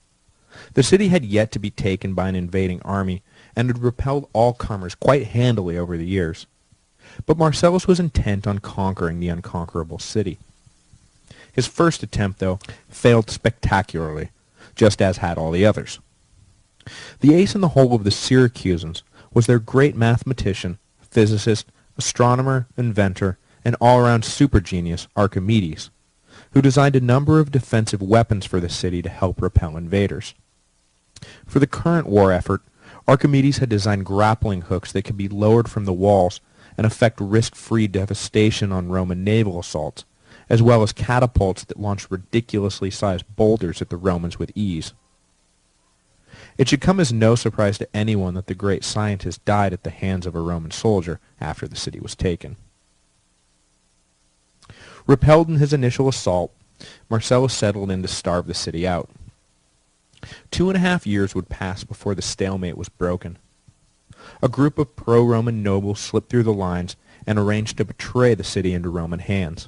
The city had yet to be taken by an invading army, and had repelled all comers quite handily over the years. But Marcellus was intent on conquering the unconquerable city. His first attempt, though, failed spectacularly, just as had all the others. The ace in the hole of the Syracusans was their great mathematician, physicist, astronomer, inventor, and all-around super genius, Archimedes, who designed a number of defensive weapons for the city to help repel invaders. For the current war effort, Archimedes had designed grappling hooks that could be lowered from the walls and effect risk-free devastation on Roman naval assaults, as well as catapults that launched ridiculously sized boulders at the Romans with ease. It should come as no surprise to anyone that the great scientist died at the hands of a Roman soldier after the city was taken. Repelled in his initial assault, Marcellus settled in to starve the city out. 2.5 years would pass before the stalemate was broken. A group of pro-Roman nobles slipped through the lines and arranged to betray the city into Roman hands.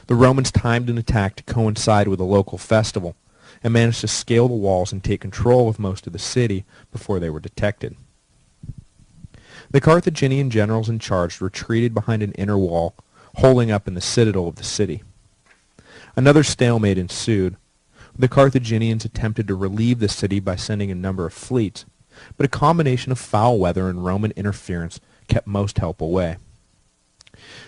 The Romans timed an attack to coincide with a local festival, and managed to scale the walls and take control of most of the city before they were detected. The Carthaginian generals in charge retreated behind an inner wall, holding up in the citadel of the city. Another stalemate ensued. The Carthaginians attempted to relieve the city by sending a number of fleets, but a combination of foul weather and Roman interference kept most help away.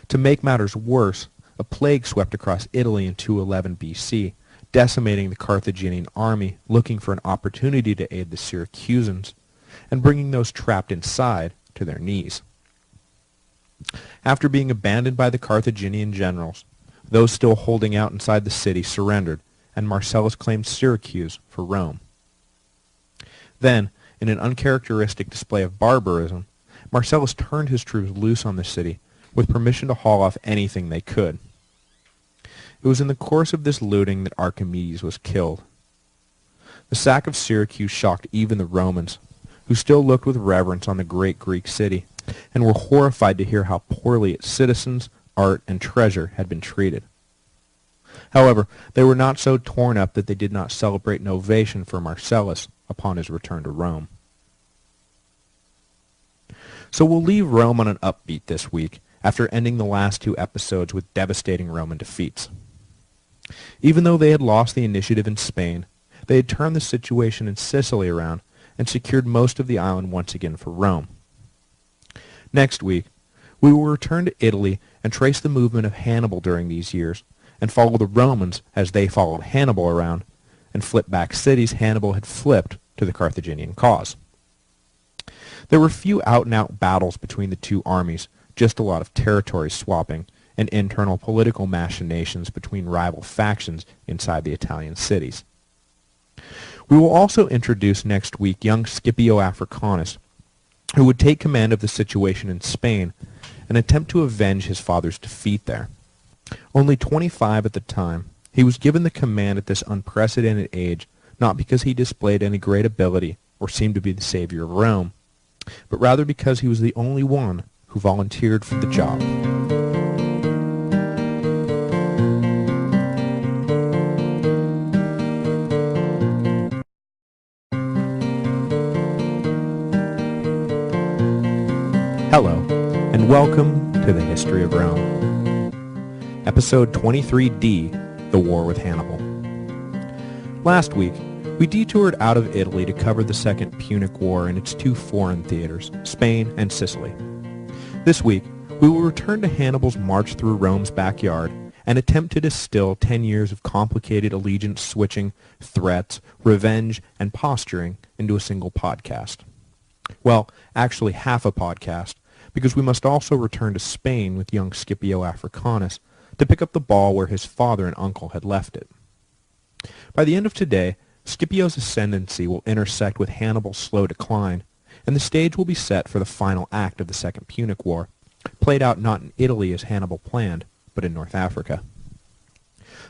To make matters worse, a plague swept across Italy in 211 BC, decimating the Carthaginian army looking for an opportunity to aid the Syracusans, and bringing those trapped inside to their knees. After being abandoned by the Carthaginian generals, those still holding out inside the city surrendered, and Marcellus claimed Syracuse for Rome. Then, in an uncharacteristic display of barbarism, Marcellus turned his troops loose on the city, with permission to haul off anything they could. It was in the course of this looting that Archimedes was killed. The sack of Syracuse shocked even the Romans, who still looked with reverence on the great Greek city, and were horrified to hear how poorly its citizens, art, and treasure had been treated. However, they were not so torn up that they did not celebrate an ovation for Marcellus upon his return to Rome. So we'll leave Rome on an upbeat this week, after ending the last 2 episodes with devastating Roman defeats. Even though they had lost the initiative in Spain, they had turned the situation in Sicily around and secured most of the island once again for Rome. Next week, we will return to Italy and trace the movement of Hannibal during these years, and follow the Romans as they followed Hannibal around, and flip back cities Hannibal had flipped to the Carthaginian cause. There were few out-and-out battles between the two armies, just a lot of territory swapping and internal political machinations between rival factions inside the Italian cities. We will also introduce next week young Scipio Africanus, who would take command of the situation in Spain and attempt to avenge his father's defeat there. Only 25 at the time, he was given the command at this unprecedented age, not because he displayed any great ability or seemed to be the savior of Rome, but rather because he was the only one who volunteered for the job. Hello, and welcome to the History of Rome. Episode 23D, The War with Hannibal. Last week, we detoured out of Italy to cover the Second Punic War and its 2 foreign theaters, Spain and Sicily. This week, we will return to Hannibal's march through Rome's backyard and attempt to distill 10 years of complicated allegiance switching, threats, revenge, and posturing into a single podcast. Well, actually half a podcast, because we must also return to Spain with young Scipio Africanus to pick up the ball where his father and uncle had left it. By the end of today, Scipio's ascendancy will intersect with Hannibal's slow decline, and the stage will be set for the final act of the Second Punic War, played out not in Italy as Hannibal planned, but in North Africa.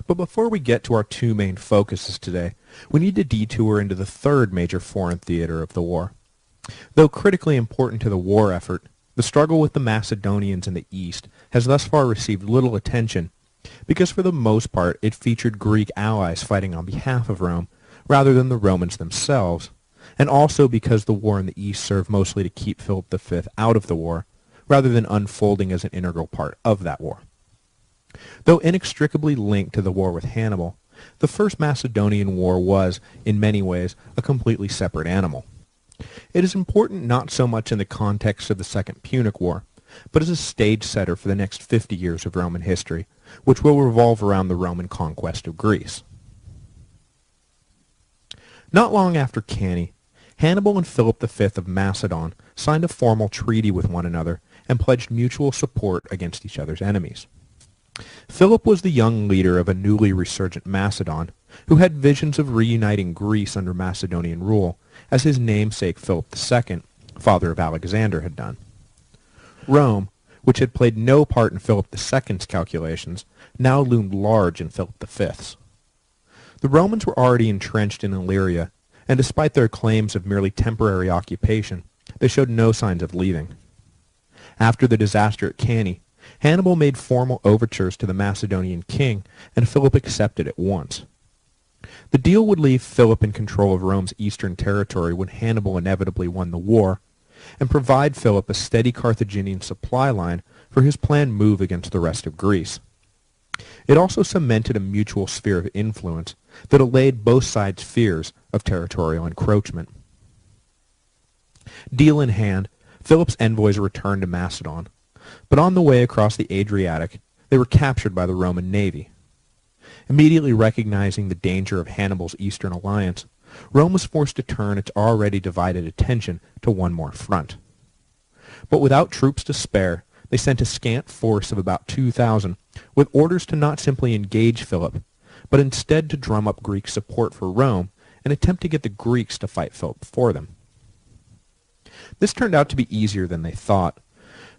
But before we get to our 2 main focuses today, we need to detour into the 3rd major foreign theater of the war. Though critically important to the war effort, the struggle with the Macedonians in the east has thus far received little attention, because for the most part it featured Greek allies fighting on behalf of Rome, rather than the Romans themselves, and also because the war in the east served mostly to keep Philip V out of the war, rather than unfolding as an integral part of that war. Though inextricably linked to the war with Hannibal, the First Macedonian War was, in many ways, a completely separate animal. It is important not so much in the context of the Second Punic War, but as a stage setter for the next 50 years of Roman history, which will revolve around the Roman conquest of Greece. Not long after Cannae, Hannibal and Philip V of Macedon signed a formal treaty with one another and pledged mutual support against each other's enemies. Philip was the young leader of a newly resurgent Macedon, who had visions of reuniting Greece under Macedonian rule, as his namesake Philip II, father of Alexander, had done. Rome, which had played no part in Philip II's calculations, now loomed large in Philip V's. The Romans were already entrenched in Illyria, and despite their claims of merely temporary occupation, they showed no signs of leaving. After the disaster at Cannae, Hannibal made formal overtures to the Macedonian king, and Philip accepted at once. The deal would leave Philip in control of Rome's eastern territory when Hannibal inevitably won the war, and provide Philip a steady Carthaginian supply line for his planned move against the rest of Greece. It also cemented a mutual sphere of influence that allayed both sides' fears of territorial encroachment. Deal in hand, Philip's envoys returned to Macedon, but on the way across the Adriatic, they were captured by the Roman navy. Immediately recognizing the danger of Hannibal's eastern alliance, Rome was forced to turn its already divided attention to one more front. But without troops to spare, they sent a scant force of about 2,000 with orders to not simply engage Philip, but instead to drum up Greek support for Rome and attempt to get the Greeks to fight Philip for them. This turned out to be easier than they thought.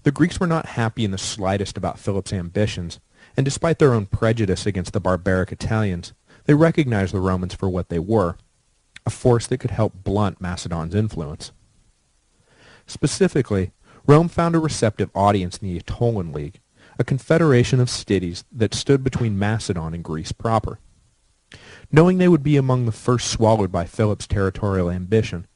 The Greeks were not happy in the slightest about Philip's ambitions, and despite their own prejudice against the barbaric Italians, they recognized the Romans for what they were, a force that could help blunt Macedon's influence. Specifically, Rome found a receptive audience in the Aetolian League, a confederation of cities that stood between Macedon and Greece proper. Knowing they would be among the first swallowed by Philip's territorial ambition,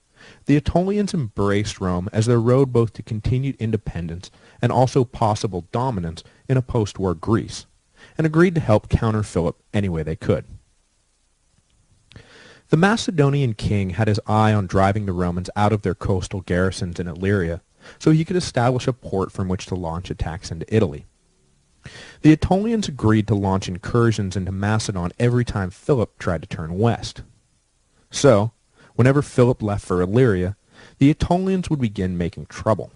the Aetolians embraced Rome as their road both to continued independence and also possible dominance in a post-war Greece, and agreed to help counter Philip any way they could. The Macedonian king had his eye on driving the Romans out of their coastal garrisons in Illyria, so he could establish a port from which to launch attacks into Italy. The Aetolians agreed to launch incursions into Macedon every time Philip tried to turn west. So, whenever Philip left for Illyria, the Aetolians would begin making trouble.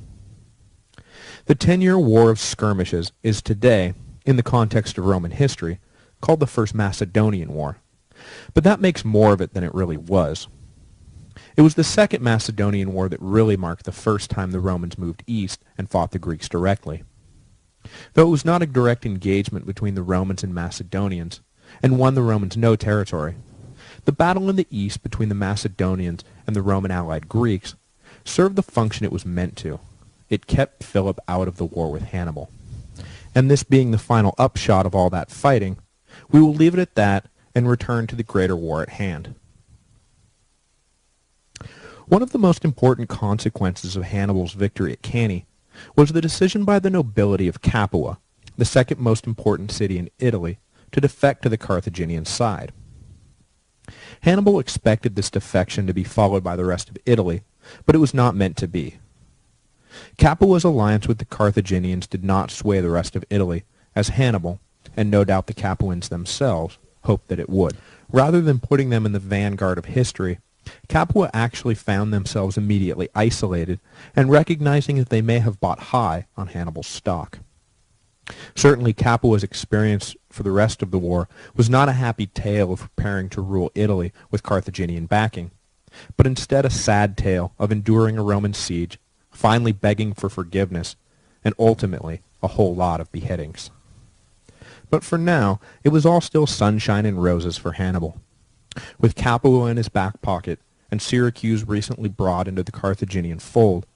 The 10-year War of Skirmishes is today, in the context of Roman history, called the First Macedonian War, but that makes more of it than it really was. It was the Second Macedonian War that really marked the first time the Romans moved east and fought the Greeks directly. Though it was not a direct engagement between the Romans and Macedonians, and won the Romans no territory, the battle in the east between the Macedonians and the Roman allied Greeks served the function it was meant to. It kept Philip out of the war with Hannibal. And this being the final upshot of all that fighting, we will leave it at that and return to the greater war at hand. One of the most important consequences of Hannibal's victory at Cannae was the decision by the nobility of Capua, the second most important city in Italy, to defect to the Carthaginian side. Hannibal expected this defection to be followed by the rest of Italy, but it was not meant to be. Capua's alliance with the Carthaginians did not sway the rest of Italy, as Hannibal, and no doubt the Capuans themselves, hoped that it would. Rather than putting them in the vanguard of history, Capua actually found themselves immediately isolated and recognizing that they may have bought high on Hannibal's stock. Certainly Capua's experience for the rest of the war was not a happy tale of preparing to rule Italy with Carthaginian backing, but instead a sad tale of enduring a Roman siege, finally begging for forgiveness, and ultimately a whole lot of beheadings. But for now, it was all still sunshine and roses for Hannibal. With Capua in his back pocket and Syracuse recently brought into the Carthaginian fold,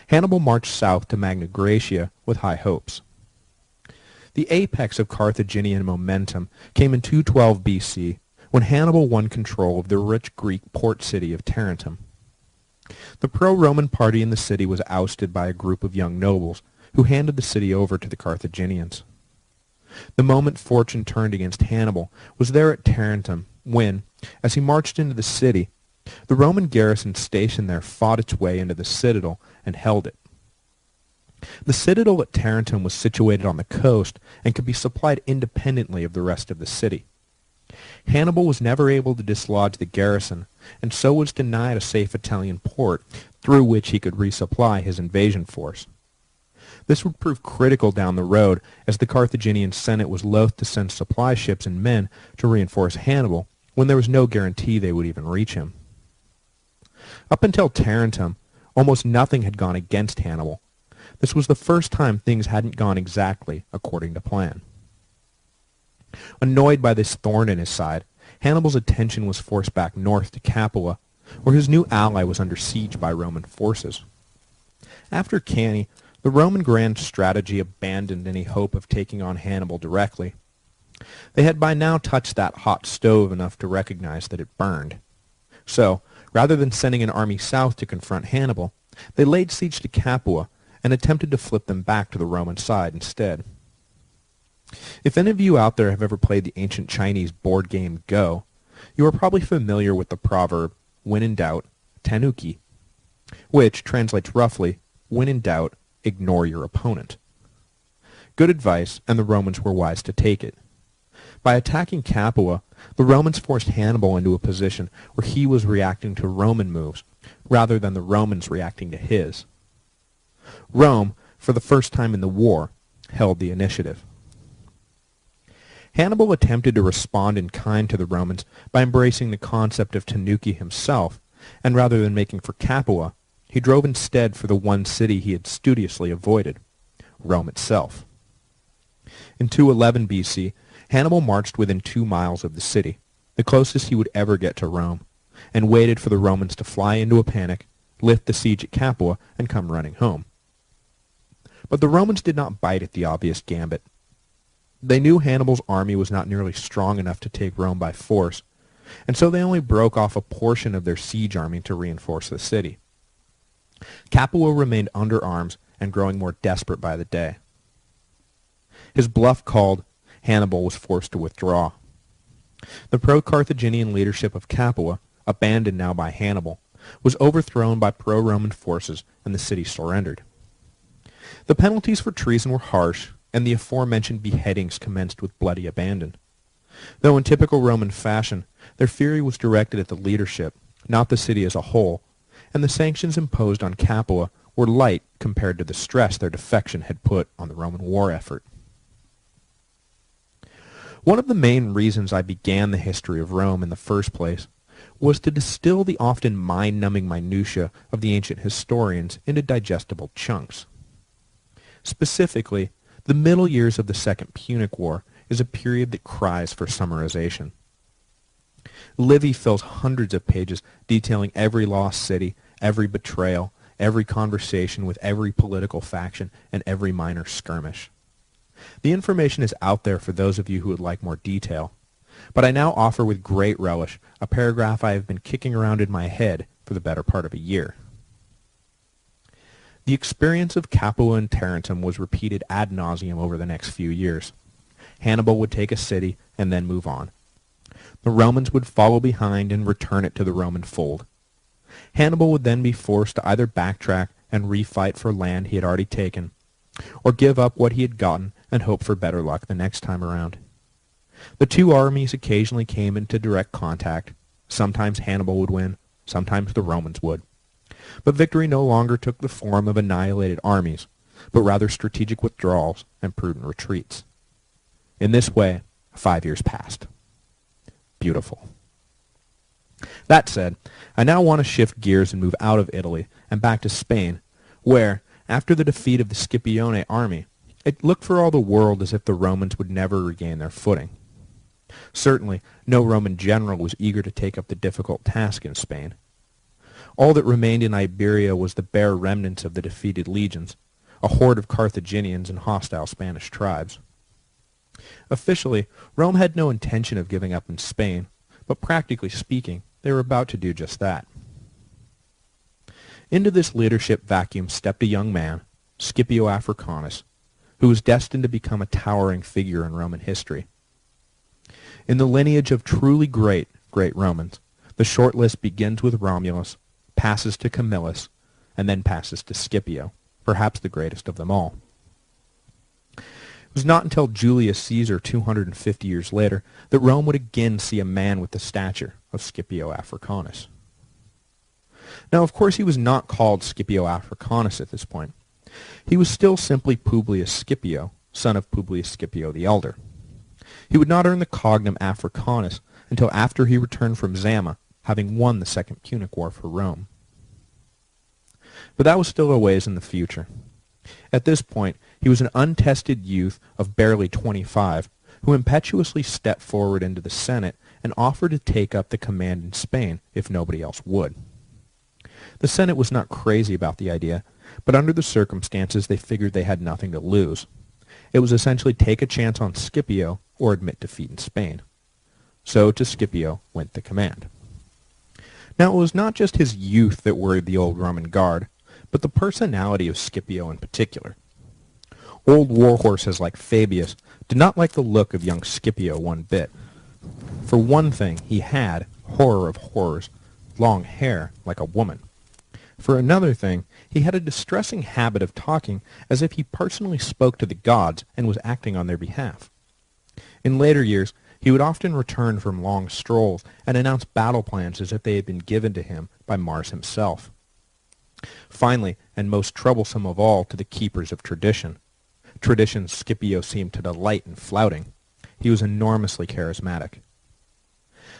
Hannibal marched south to Magna Graecia with high hopes. The apex of Carthaginian momentum came in 212 BC, when Hannibal won control of the rich Greek port city of Tarentum. The pro-Roman party in the city was ousted by a group of young nobles, who handed the city over to the Carthaginians. The moment fortune turned against Hannibal was there at Tarentum, when, as he marched into the city, the Roman garrison stationed there fought its way into the citadel and held it. The citadel at Tarentum was situated on the coast and could be supplied independently of the rest of the city. Hannibal was never able to dislodge the garrison, and so was denied a safe Italian port through which he could resupply his invasion force. This would prove critical down the road, as the Carthaginian Senate was loath to send supply ships and men to reinforce Hannibal when there was no guarantee they would even reach him. Up until Tarentum, almost nothing had gone against Hannibal. This was the first time things hadn't gone exactly according to plan. Annoyed by this thorn in his side, Hannibal's attention was forced back north to Capua, where his new ally was under siege by Roman forces. After Cannae, the Roman grand strategy abandoned any hope of taking on Hannibal directly. They had by now touched that hot stove enough to recognize that it burned. So, rather than sending an army south to confront Hannibal, they laid siege to Capua and attempted to flip them back to the Roman side instead. If any of you out there have ever played the ancient Chinese board game Go, you are probably familiar with the proverb, when in doubt, tanuki, which translates roughly, when in doubt, ignore your opponent. Good advice, and the Romans were wise to take it. By attacking Capua, the Romans forced Hannibal into a position where he was reacting to Roman moves, rather than the Romans reacting to his. Rome, for the first time in the war, held the initiative. Hannibal attempted to respond in kind to the Romans by embracing the concept of tanuki himself, and rather than making for Capua, he drove instead for the one city he had studiously avoided, Rome itself. In 211 BC, Hannibal marched within 2 miles of the city, the closest he would ever get to Rome, and waited for the Romans to fly into a panic, lift the siege at Capua, and come running home. But the Romans did not bite at the obvious gambit. They knew Hannibal's army was not nearly strong enough to take Rome by force, and so they only broke off a portion of their siege army to reinforce the city. Capua remained under arms and growing more desperate by the day. His bluff called, Hannibal was forced to withdraw. The pro-Carthaginian leadership of Capua, abandoned now by Hannibal, was overthrown by pro-Roman forces, and the city surrendered. The penalties for treason were harsh, and the aforementioned beheadings commenced with bloody abandon. Though in typical Roman fashion, their fury was directed at the leadership, not the city as a whole, and the sanctions imposed on Capua were light compared to the stress their defection had put on the Roman war effort. One of the main reasons I began the history of Rome in the first place was to distill the often mind-numbing minutiae of the ancient historians into digestible chunks. Specifically, the middle years of the Second Punic War is a period that cries for summarization. Livy fills hundreds of pages detailing every lost city, every betrayal, every conversation with every political faction, and every minor skirmish. The information is out there for those of you who would like more detail, but I now offer with great relish a paragraph I have been kicking around in my head for the better part of a year. The experience of Capua and Tarentum was repeated ad nauseum over the next few years. Hannibal would take a city and then move on. The Romans would follow behind and return it to the Roman fold. Hannibal would then be forced to either backtrack and refight for land he had already taken, or give up what he had gotten and hope for better luck the next time around. The two armies occasionally came into direct contact. Sometimes Hannibal would win, sometimes the Romans would. But victory no longer took the form of annihilated armies, but rather strategic withdrawals and prudent retreats. In this way, 5 years passed. Beautiful. That said, I now want to shift gears and move out of Italy and back to Spain, where, after the defeat of the Scipione army, it looked for all the world as if the Romans would never regain their footing. Certainly, no Roman general was eager to take up the difficult task in Spain. All that remained in Iberia was the bare remnants of the defeated legions, a horde of Carthaginians and hostile Spanish tribes. Officially, Rome had no intention of giving up in Spain, but practically speaking, they were about to do just that. Into this leadership vacuum stepped a young man, Scipio Africanus, who was destined to become a towering figure in Roman history. In the lineage of truly great Romans, the short list begins with Romulus, passes to Camillus, and then passes to Scipio, perhaps the greatest of them all. It was not until Julius Caesar 250 years later that Rome would again see a man with the stature of Scipio Africanus. Now, of course, he was not called Scipio Africanus at this point. He was still simply Publius Scipio, son of Publius Scipio the Elder. He would not earn the cognomen Africanus until after he returned from Zama, having won the Second Punic War for Rome. But that was still a ways in the future. At this point, he was an untested youth of barely 25, who impetuously stepped forward into the Senate and offered to take up the command in Spain if nobody else would. The Senate was not crazy about the idea, but under the circumstances they figured they had nothing to lose. It was essentially take a chance on Scipio or admit defeat in Spain. So to Scipio went the command. Now it was not just his youth that worried the old Roman guard, but the personality of Scipio in particular. Old warhorses like Fabius did not like the look of young Scipio one bit. For one thing, he had, horror of horrors, long hair like a woman. For another thing, he had a distressing habit of talking as if he personally spoke to the gods and was acting on their behalf. In later years, he would often return from long strolls and announce battle plans as if they had been given to him by Mars himself. Finally, and most troublesome of all to the keepers of tradition, traditions Scipio seemed to delight in flouting, he was enormously charismatic.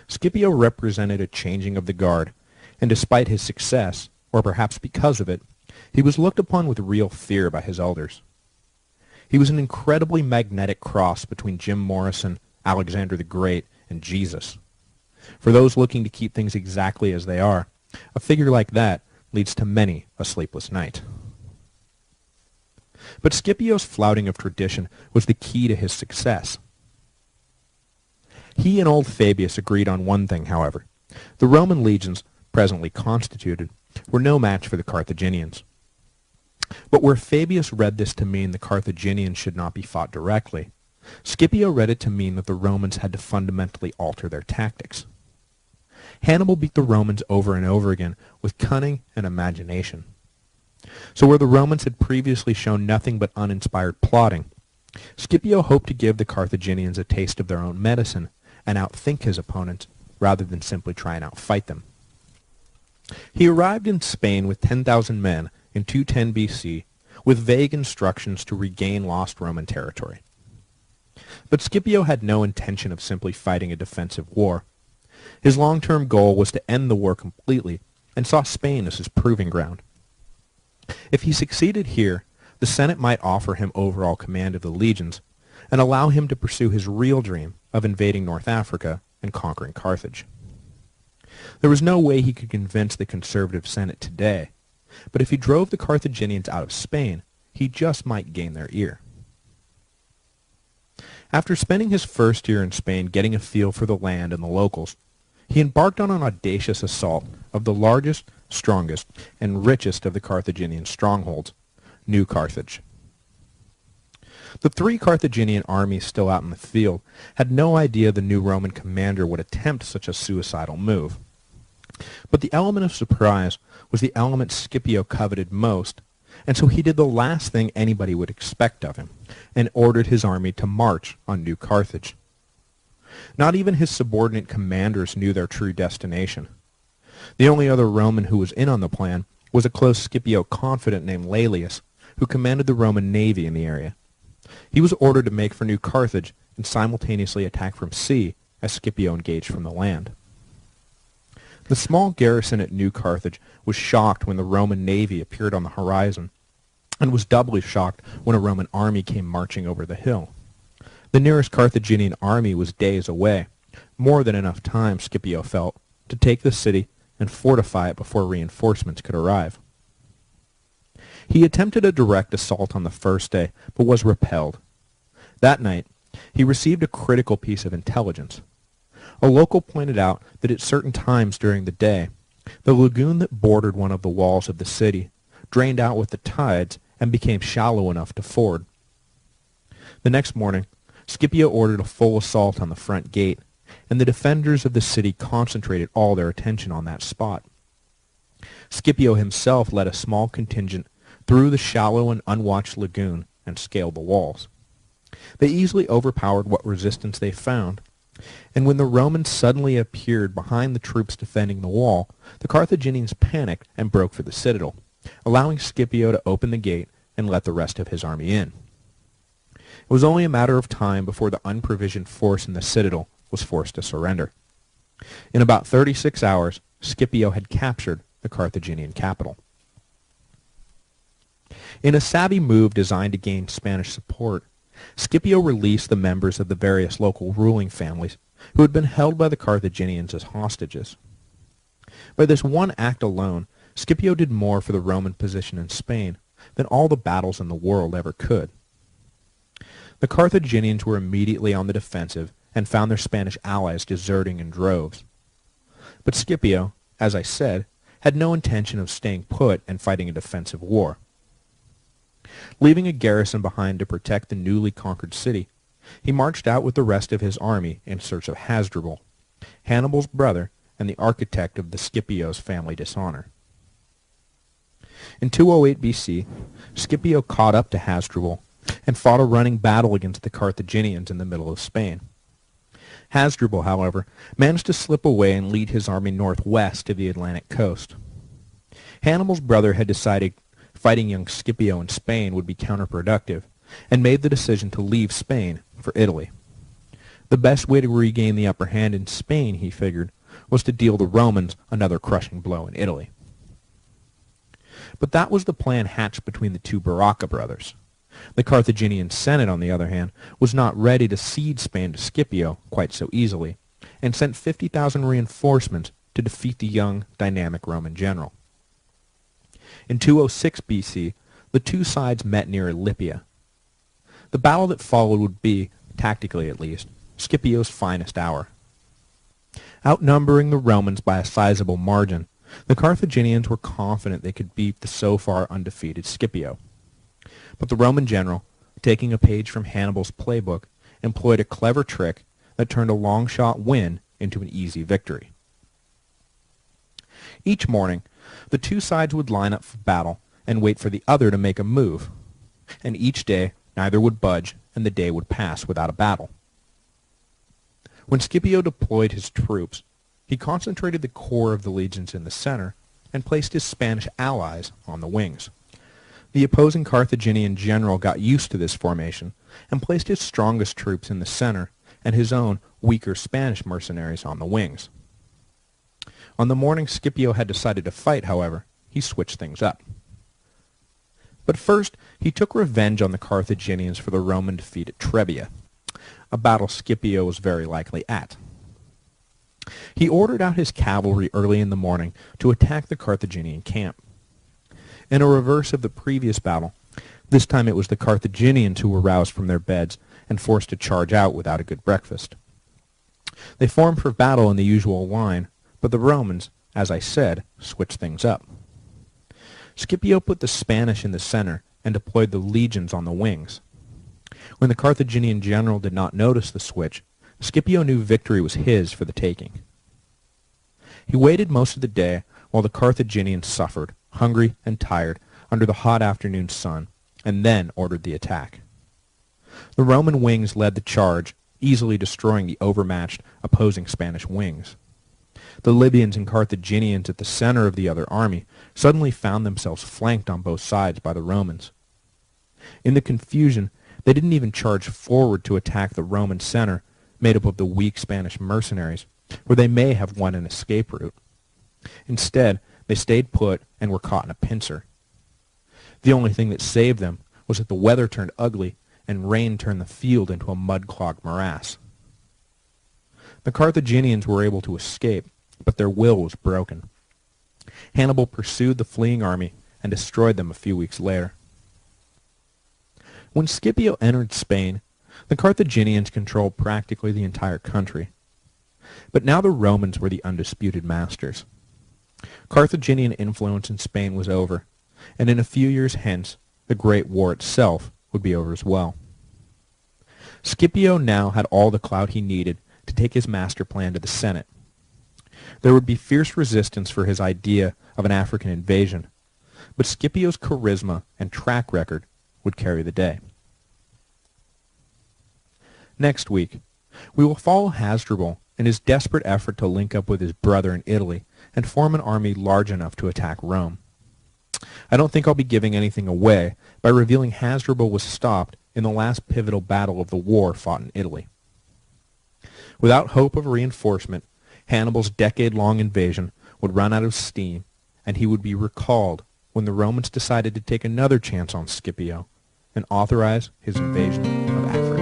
Scipio represented a changing of the guard, and despite his success, or perhaps because of it, he was looked upon with real fear by his elders. He was an incredibly magnetic cross between Jim Morrison, Alexander the Great, and Jesus. For those looking to keep things exactly as they are, a figure like that leads to many a sleepless night. But Scipio's flouting of tradition was the key to his success. He and old Fabius agreed on one thing, however. The Roman legions, presently constituted, were no match for the Carthaginians. But where Fabius read this to mean the Carthaginians should not be fought directly, Scipio read it to mean that the Romans had to fundamentally alter their tactics. Hannibal beat the Romans over and over again with cunning and imagination. So where the Romans had previously shown nothing but uninspired plotting, Scipio hoped to give the Carthaginians a taste of their own medicine and outthink his opponents rather than simply try and outfight them. He arrived in Spain with 10,000 men in 210 BC with vague instructions to regain lost Roman territory. But Scipio had no intention of simply fighting a defensive war. His long-term goal was to end the war completely and saw Spain as his proving ground. If he succeeded here, the Senate might offer him overall command of the legions and allow him to pursue his real dream of invading North Africa and conquering Carthage. There was no way he could convince the conservative Senate today, but if he drove the Carthaginians out of Spain, he just might gain their ear. After spending his first year in Spain getting a feel for the land and the locals, he embarked on an audacious assault of the largest, strongest, and richest of the Carthaginian strongholds, New Carthage. The 3 Carthaginian armies still out in the field had no idea the new Roman commander would attempt such a suicidal move. But the element of surprise was the element Scipio coveted most, and so he did the last thing anybody would expect of him, and ordered his army to march on New Carthage. Not even his subordinate commanders knew their true destination. The only other Roman who was in on the plan was a close Scipio confidant named Laelius, who commanded the Roman navy in the area. He was ordered to make for New Carthage and simultaneously attack from sea as Scipio engaged from the land. The small garrison at New Carthage was shocked when the Roman navy appeared on the horizon, and was doubly shocked when a Roman army came marching over the hill. The nearest Carthaginian army was days away, more than enough time, Scipio felt, to take the city and fortify it before reinforcements could arrive. He attempted a direct assault on the first day, but was repelled. That night, he received a critical piece of intelligence. A local pointed out that at certain times during the day, the lagoon that bordered one of the walls of the city drained out with the tides and became shallow enough to ford. The next morning, Scipio ordered a full assault on the front gate, and the defenders of the city concentrated all their attention on that spot. Scipio himself led a small contingent through the shallow and unwatched lagoon and scaled the walls. They easily overpowered what resistance they found, and when the Romans suddenly appeared behind the troops defending the wall, the Carthaginians panicked and broke for the citadel, allowing Scipio to open the gate and let the rest of his army in. It was only a matter of time before the unprovisioned force in the citadel was forced to surrender. In about 36 hours, Scipio had captured the Carthaginian capital. In a savvy move designed to gain Spanish support, Scipio released the members of the various local ruling families who had been held by the Carthaginians as hostages. By this one act alone, Scipio did more for the Roman position in Spain than all the battles in the world ever could. The Carthaginians were immediately on the defensive and found their Spanish allies deserting in droves. But Scipio, as I said, had no intention of staying put and fighting a defensive war. Leaving a garrison behind to protect the newly conquered city, he marched out with the rest of his army in search of Hasdrubal, Hannibal's brother and the architect of the Scipio's family dishonor. In 208 BC, Scipio caught up to Hasdrubal and fought a running battle against the Carthaginians in the middle of Spain. Hasdrubal, however, managed to slip away and lead his army northwest to the Atlantic coast. Hannibal's brother had decided fighting young Scipio in Spain would be counterproductive, and made the decision to leave Spain for Italy. The best way to regain the upper hand in Spain, he figured, was to deal the Romans another crushing blow in Italy. But that was the plan hatched between the two Barca brothers. The Carthaginian Senate, on the other hand, was not ready to cede Spain to Scipio quite so easily, and sent 50,000 reinforcements to defeat the young, dynamic Roman general. In 206 BC, the two sides met near Elypia. The battle that followed would be, tactically at least, Scipio's finest hour. Outnumbering the Romans by a sizable margin, the Carthaginians were confident they could beat the so far undefeated Scipio. But the Roman general, taking a page from Hannibal's playbook, employed a clever trick that turned a long-shot win into an easy victory. Each morning, the two sides would line up for battle and wait for the other to make a move, and each day neither would budge and the day would pass without a battle. When Scipio deployed his troops, he concentrated the core of the legions in the center and placed his Spanish allies on the wings. The opposing Carthaginian general got used to this formation and placed his strongest troops in the center and his own weaker Spanish mercenaries on the wings. On the morning Scipio had decided to fight, however, he switched things up. But first, he took revenge on the Carthaginians for the Roman defeat at Trebia, a battle Scipio was very likely at. He ordered out his cavalry early in the morning to attack the Carthaginian camp. In a reverse of the previous battle, this time it was the Carthaginians who were roused from their beds and forced to charge out without a good breakfast. They formed for battle in the usual line, but the Romans, as I said, switched things up. Scipio put the Spanish in the center and deployed the legions on the wings. When the Carthaginian general did not notice the switch, Scipio knew victory was his for the taking. He waited most of the day while the Carthaginians suffered, hungry and tired, under the hot afternoon sun, and then ordered the attack. The Roman wings led the charge, easily destroying the overmatched opposing Spanish wings. The Libyans and Carthaginians at the center of the other army suddenly found themselves flanked on both sides by the Romans. In the confusion, they didn't even charge forward to attack the Roman center, made up of the weak Spanish mercenaries, where they may have won an escape route. Instead, they stayed put and were caught in a pincer. The only thing that saved them was that the weather turned ugly and rain turned the field into a mud-clogged morass. The Carthaginians were able to escape, but their will was broken. Hannibal pursued the fleeing army and destroyed them a few weeks later. When Scipio entered Spain, the Carthaginians controlled practically the entire country. But now the Romans were the undisputed masters. Carthaginian influence in Spain was over, and in a few years hence, the Great War itself would be over as well. Scipio now had all the clout he needed to take his master plan to the Senate. There would be fierce resistance for his idea of an African invasion, but Scipio's charisma and track record would carry the day. Next week, we will follow Hasdrubal in his desperate effort to link up with his brother in Italy and form an army large enough to attack Rome. I don't think I'll be giving anything away by revealing Hasdrubal was stopped in the last pivotal battle of the war fought in Italy. Without hope of reinforcement, Hannibal's decade-long invasion would run out of steam, and he would be recalled when the Romans decided to take another chance on Scipio and authorize his invasion of Africa.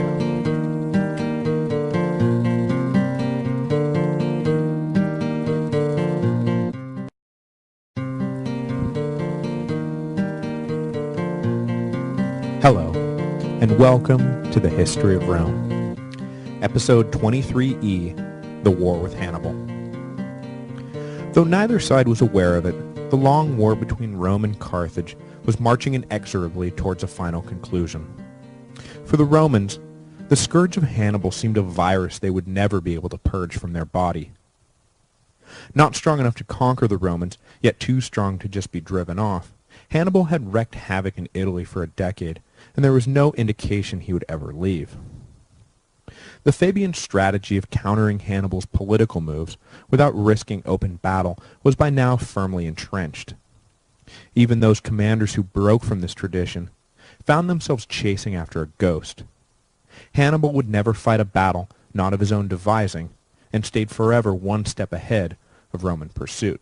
Hello, and welcome to the History of Rome, Episode 23E, The War with Hannibal. Though neither side was aware of it, the long war between Rome and Carthage was marching inexorably towards a final conclusion. For the Romans, the scourge of Hannibal seemed a virus they would never be able to purge from their body. Not strong enough to conquer the Romans, yet too strong to just be driven off, Hannibal had wreaked havoc in Italy for a decade, and there was no indication he would ever leave. The Fabian strategy of countering Hannibal's political moves without risking open battle was by now firmly entrenched. Even those commanders who broke from this tradition found themselves chasing after a ghost. Hannibal would never fight a battle not of his own devising, and stayed forever one step ahead of Roman pursuit.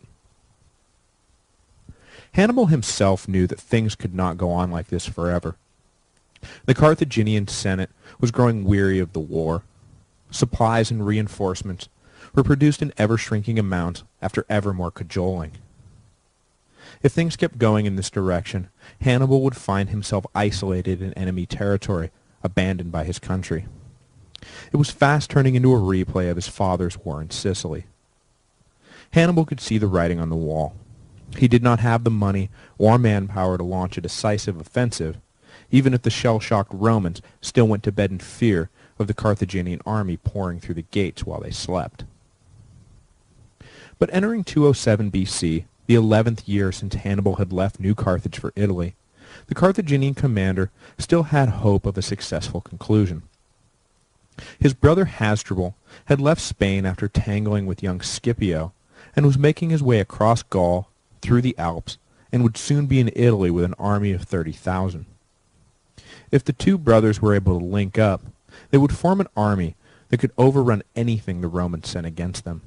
Hannibal himself knew that things could not go on like this forever. The Carthaginian Senate was growing weary of the war. Supplies and reinforcements were produced in ever-shrinking amounts after ever more cajoling. If things kept going in this direction, Hannibal would find himself isolated in enemy territory, abandoned by his country. It was fast turning into a replay of his father's war in Sicily. Hannibal could see the writing on the wall. He did not have the money or manpower to launch a decisive offensive, even if the shell-shocked Romans still went to bed in fear of the Carthaginian army pouring through the gates while they slept. But entering 207 BC, the 11th year since Hannibal had left New Carthage for Italy, the Carthaginian commander still had hope of a successful conclusion. His brother Hasdrubal had left Spain after tangling with young Scipio, and was making his way across Gaul, through the Alps, and would soon be in Italy with an army of 30,000. If the two brothers were able to link up, they would form an army that could overrun anything the Romans sent against them.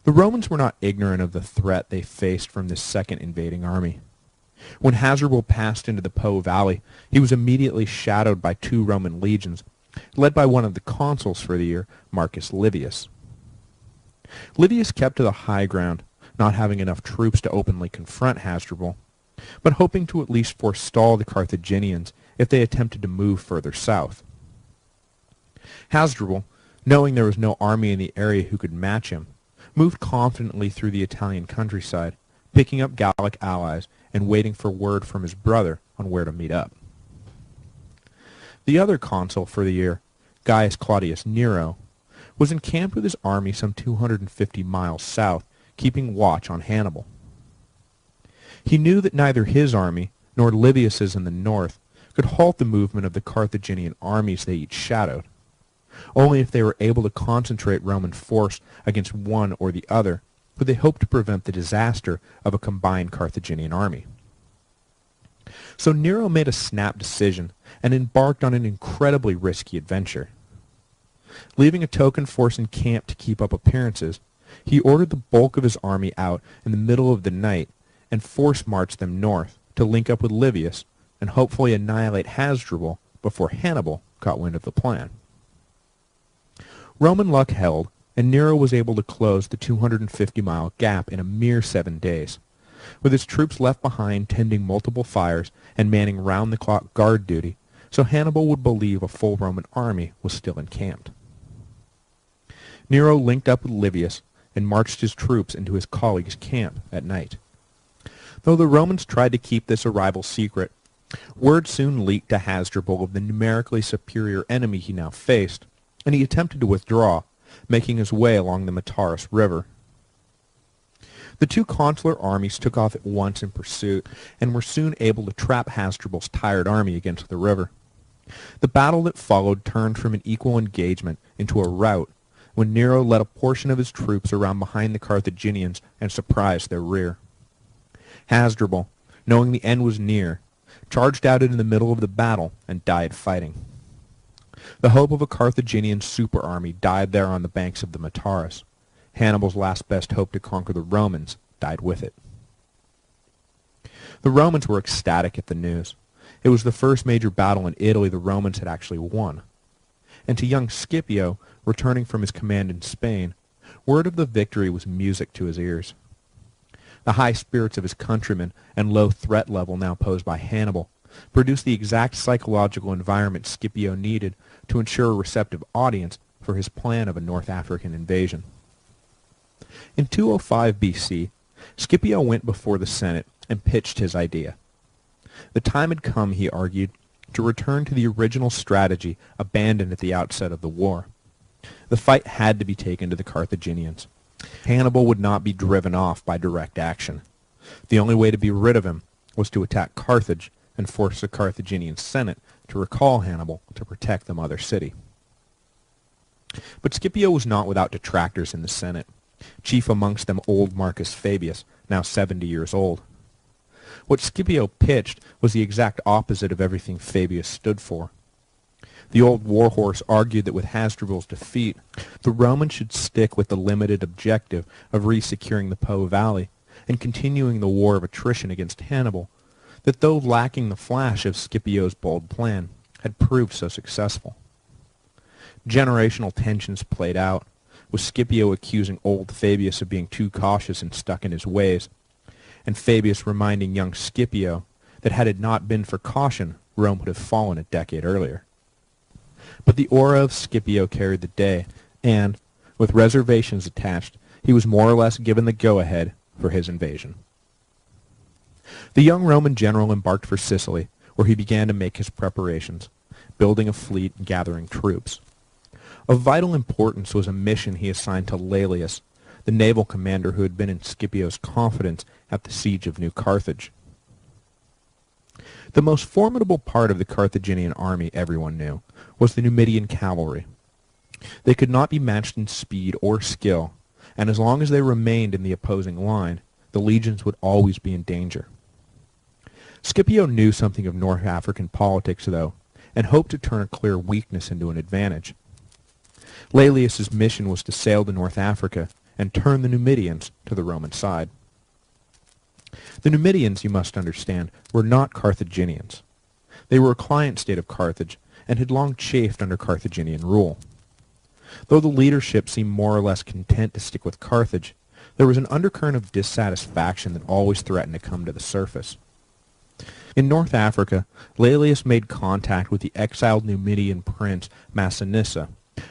The Romans were not ignorant of the threat they faced from this second invading army. When Hasdrubal passed into the Po Valley, he was immediately shadowed by two Roman legions, led by one of the consuls for the year, Marcus Livius. Livius kept to the high ground, not having enough troops to openly confront Hasdrubal, but hoping to at least forestall the Carthaginians if they attempted to move further south. Hasdrubal, knowing there was no army in the area who could match him, moved confidently through the Italian countryside, picking up Gallic allies and waiting for word from his brother on where to meet up. The other consul for the year, Gaius Claudius Nero, was encamped with his army some 250 miles south, keeping watch on Hannibal. He knew that neither his army nor Livius's in the north could halt the movement of the Carthaginian armies they each shadowed. Only if they were able to concentrate Roman force against one or the other would they hope to prevent the disaster of a combined Carthaginian army. So Nero made a snap decision and embarked on an incredibly risky adventure. Leaving a token force in camp to keep up appearances, he ordered the bulk of his army out in the middle of the night and force-marched them north to link up with Livius and hopefully annihilate Hasdrubal before Hannibal caught wind of the plan. Roman luck held, and Nero was able to close the 250-mile gap in a mere 7 days, with his troops left behind tending multiple fires and manning round-the-clock guard duty, so Hannibal would believe a full Roman army was still encamped. Nero linked up with Livius and marched his troops into his colleague's camp at night. Though the Romans tried to keep this arrival secret, word soon leaked to Hasdrubal of the numerically superior enemy he now faced, and he attempted to withdraw, making his way along the Metaurus River. The two consular armies took off at once in pursuit, and were soon able to trap Hasdrubal's tired army against the river. The battle that followed turned from an equal engagement into a rout, when Nero led a portion of his troops around behind the Carthaginians and surprised their rear. Hasdrubal, knowing the end was near, charged out into the middle of the battle and died fighting. The hope of a Carthaginian super army died there on the banks of the Metaurus. Hannibal's last best hope to conquer the Romans died with it. The Romans were ecstatic at the news. It was the first major battle in Italy the Romans had actually won. And to young Scipio, returning from his command in Spain, word of the victory was music to his ears. The high spirits of his countrymen and low threat level now posed by Hannibal produced the exact psychological environment Scipio needed to ensure a receptive audience for his plan of a North African invasion. In 205 BC, Scipio went before the Senate and pitched his idea. The time had come, he argued, to return to the original strategy abandoned at the outset of the war. The fight had to be taken to the Carthaginians. Hannibal would not be driven off by direct action. The only way to be rid of him was to attack Carthage and force the Carthaginian Senate to recall Hannibal to protect the mother city. But Scipio was not without detractors in the Senate, chief amongst them old Marcus Fabius, now 70 years old. What Scipio pitched was the exact opposite of everything Fabius stood for. The old warhorse argued that with Hasdrubal's defeat, the Romans should stick with the limited objective of resecuring the Po Valley and continuing the war of attrition against Hannibal, that though lacking the flash of Scipio's bold plan, had proved so successful. Generational tensions played out, with Scipio accusing old Fabius of being too cautious and stuck in his ways, and Fabius reminding young Scipio that had it not been for caution, Rome would have fallen a decade earlier. But the aura of Scipio carried the day, and, with reservations attached, he was more or less given the go-ahead for his invasion. The young Roman general embarked for Sicily, where he began to make his preparations, building a fleet and gathering troops. Of vital importance was a mission he assigned to Laelius, the naval commander who had been in Scipio's confidence at the siege of New Carthage. The most formidable part of the Carthaginian army, everyone knew, was the Numidian cavalry. They could not be matched in speed or skill, and as long as they remained in the opposing line, the legions would always be in danger. Scipio knew something of North African politics, though, and hoped to turn a clear weakness into an advantage. Laelius's mission was to sail to North Africa and turn the Numidians to the Roman side. The Numidians, you must understand, were not Carthaginians. They were a client state of Carthage and had long chafed under Carthaginian rule. Though the leadership seemed more or less content to stick with Carthage, there was an undercurrent of dissatisfaction that always threatened to come to the surface. In North Africa, Laelius made contact with the exiled Numidian prince Massinissa,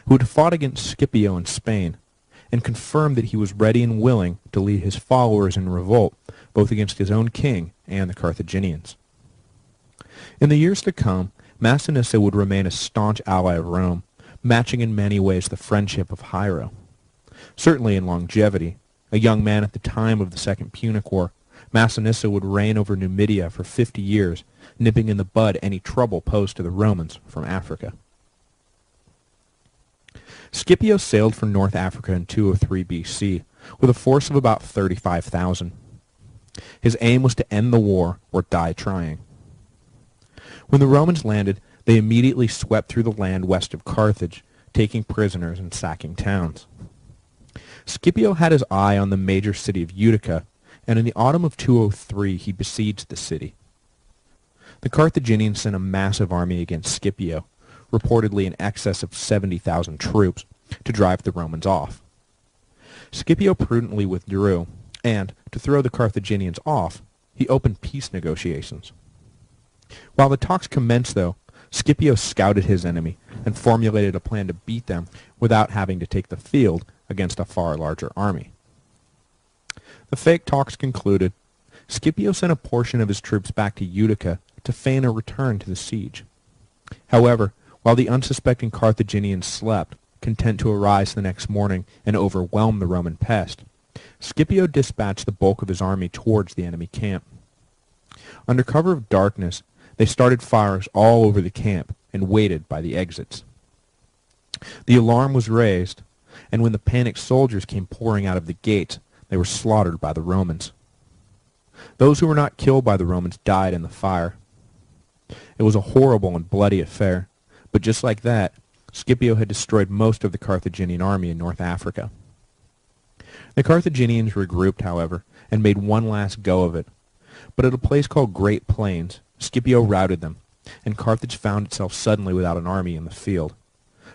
who had fought against Scipio in Spain, and confirmed that he was ready and willing to lead his followers in revolt, both against his own king and the Carthaginians. In the years to come, Massinissa would remain a staunch ally of Rome, matching in many ways the friendship of Hiero. Certainly in longevity, a young man at the time of the Second Punic War, Massinissa would reign over Numidia for 50 years, nipping in the bud any trouble posed to the Romans from Africa. Scipio sailed for North Africa in 203 BC with a force of about 35,000. His aim was to end the war or die trying. When the Romans landed, they immediately swept through the land west of Carthage, taking prisoners and sacking towns. Scipio had his eye on the major city of Utica, and in the autumn of 203 he besieged the city. The Carthaginians sent a massive army against Scipio, reportedly in excess of 70,000 troops, to drive the Romans off. Scipio prudently withdrew, and, to throw the Carthaginians off, he opened peace negotiations. While the talks commenced, though, Scipio scouted his enemy and formulated a plan to beat them without having to take the field against a far larger army. The fake talks concluded. Scipio sent a portion of his troops back to Utica to feign a return to the siege. However, while the unsuspecting Carthaginians slept, content to arise the next morning and overwhelm the Roman pest, Scipio dispatched the bulk of his army towards the enemy camp. Under cover of darkness, they started fires all over the camp and waited by the exits. The alarm was raised, and when the panicked soldiers came pouring out of the gates, they were slaughtered by the Romans. Those who were not killed by the Romans died in the fire. It was a horrible and bloody affair, but just like that, Scipio had destroyed most of the Carthaginian army in North Africa. The Carthaginians regrouped, however, and made one last go of it. But at a place called Great Plains, Scipio routed them, and Carthage found itself suddenly without an army in the field,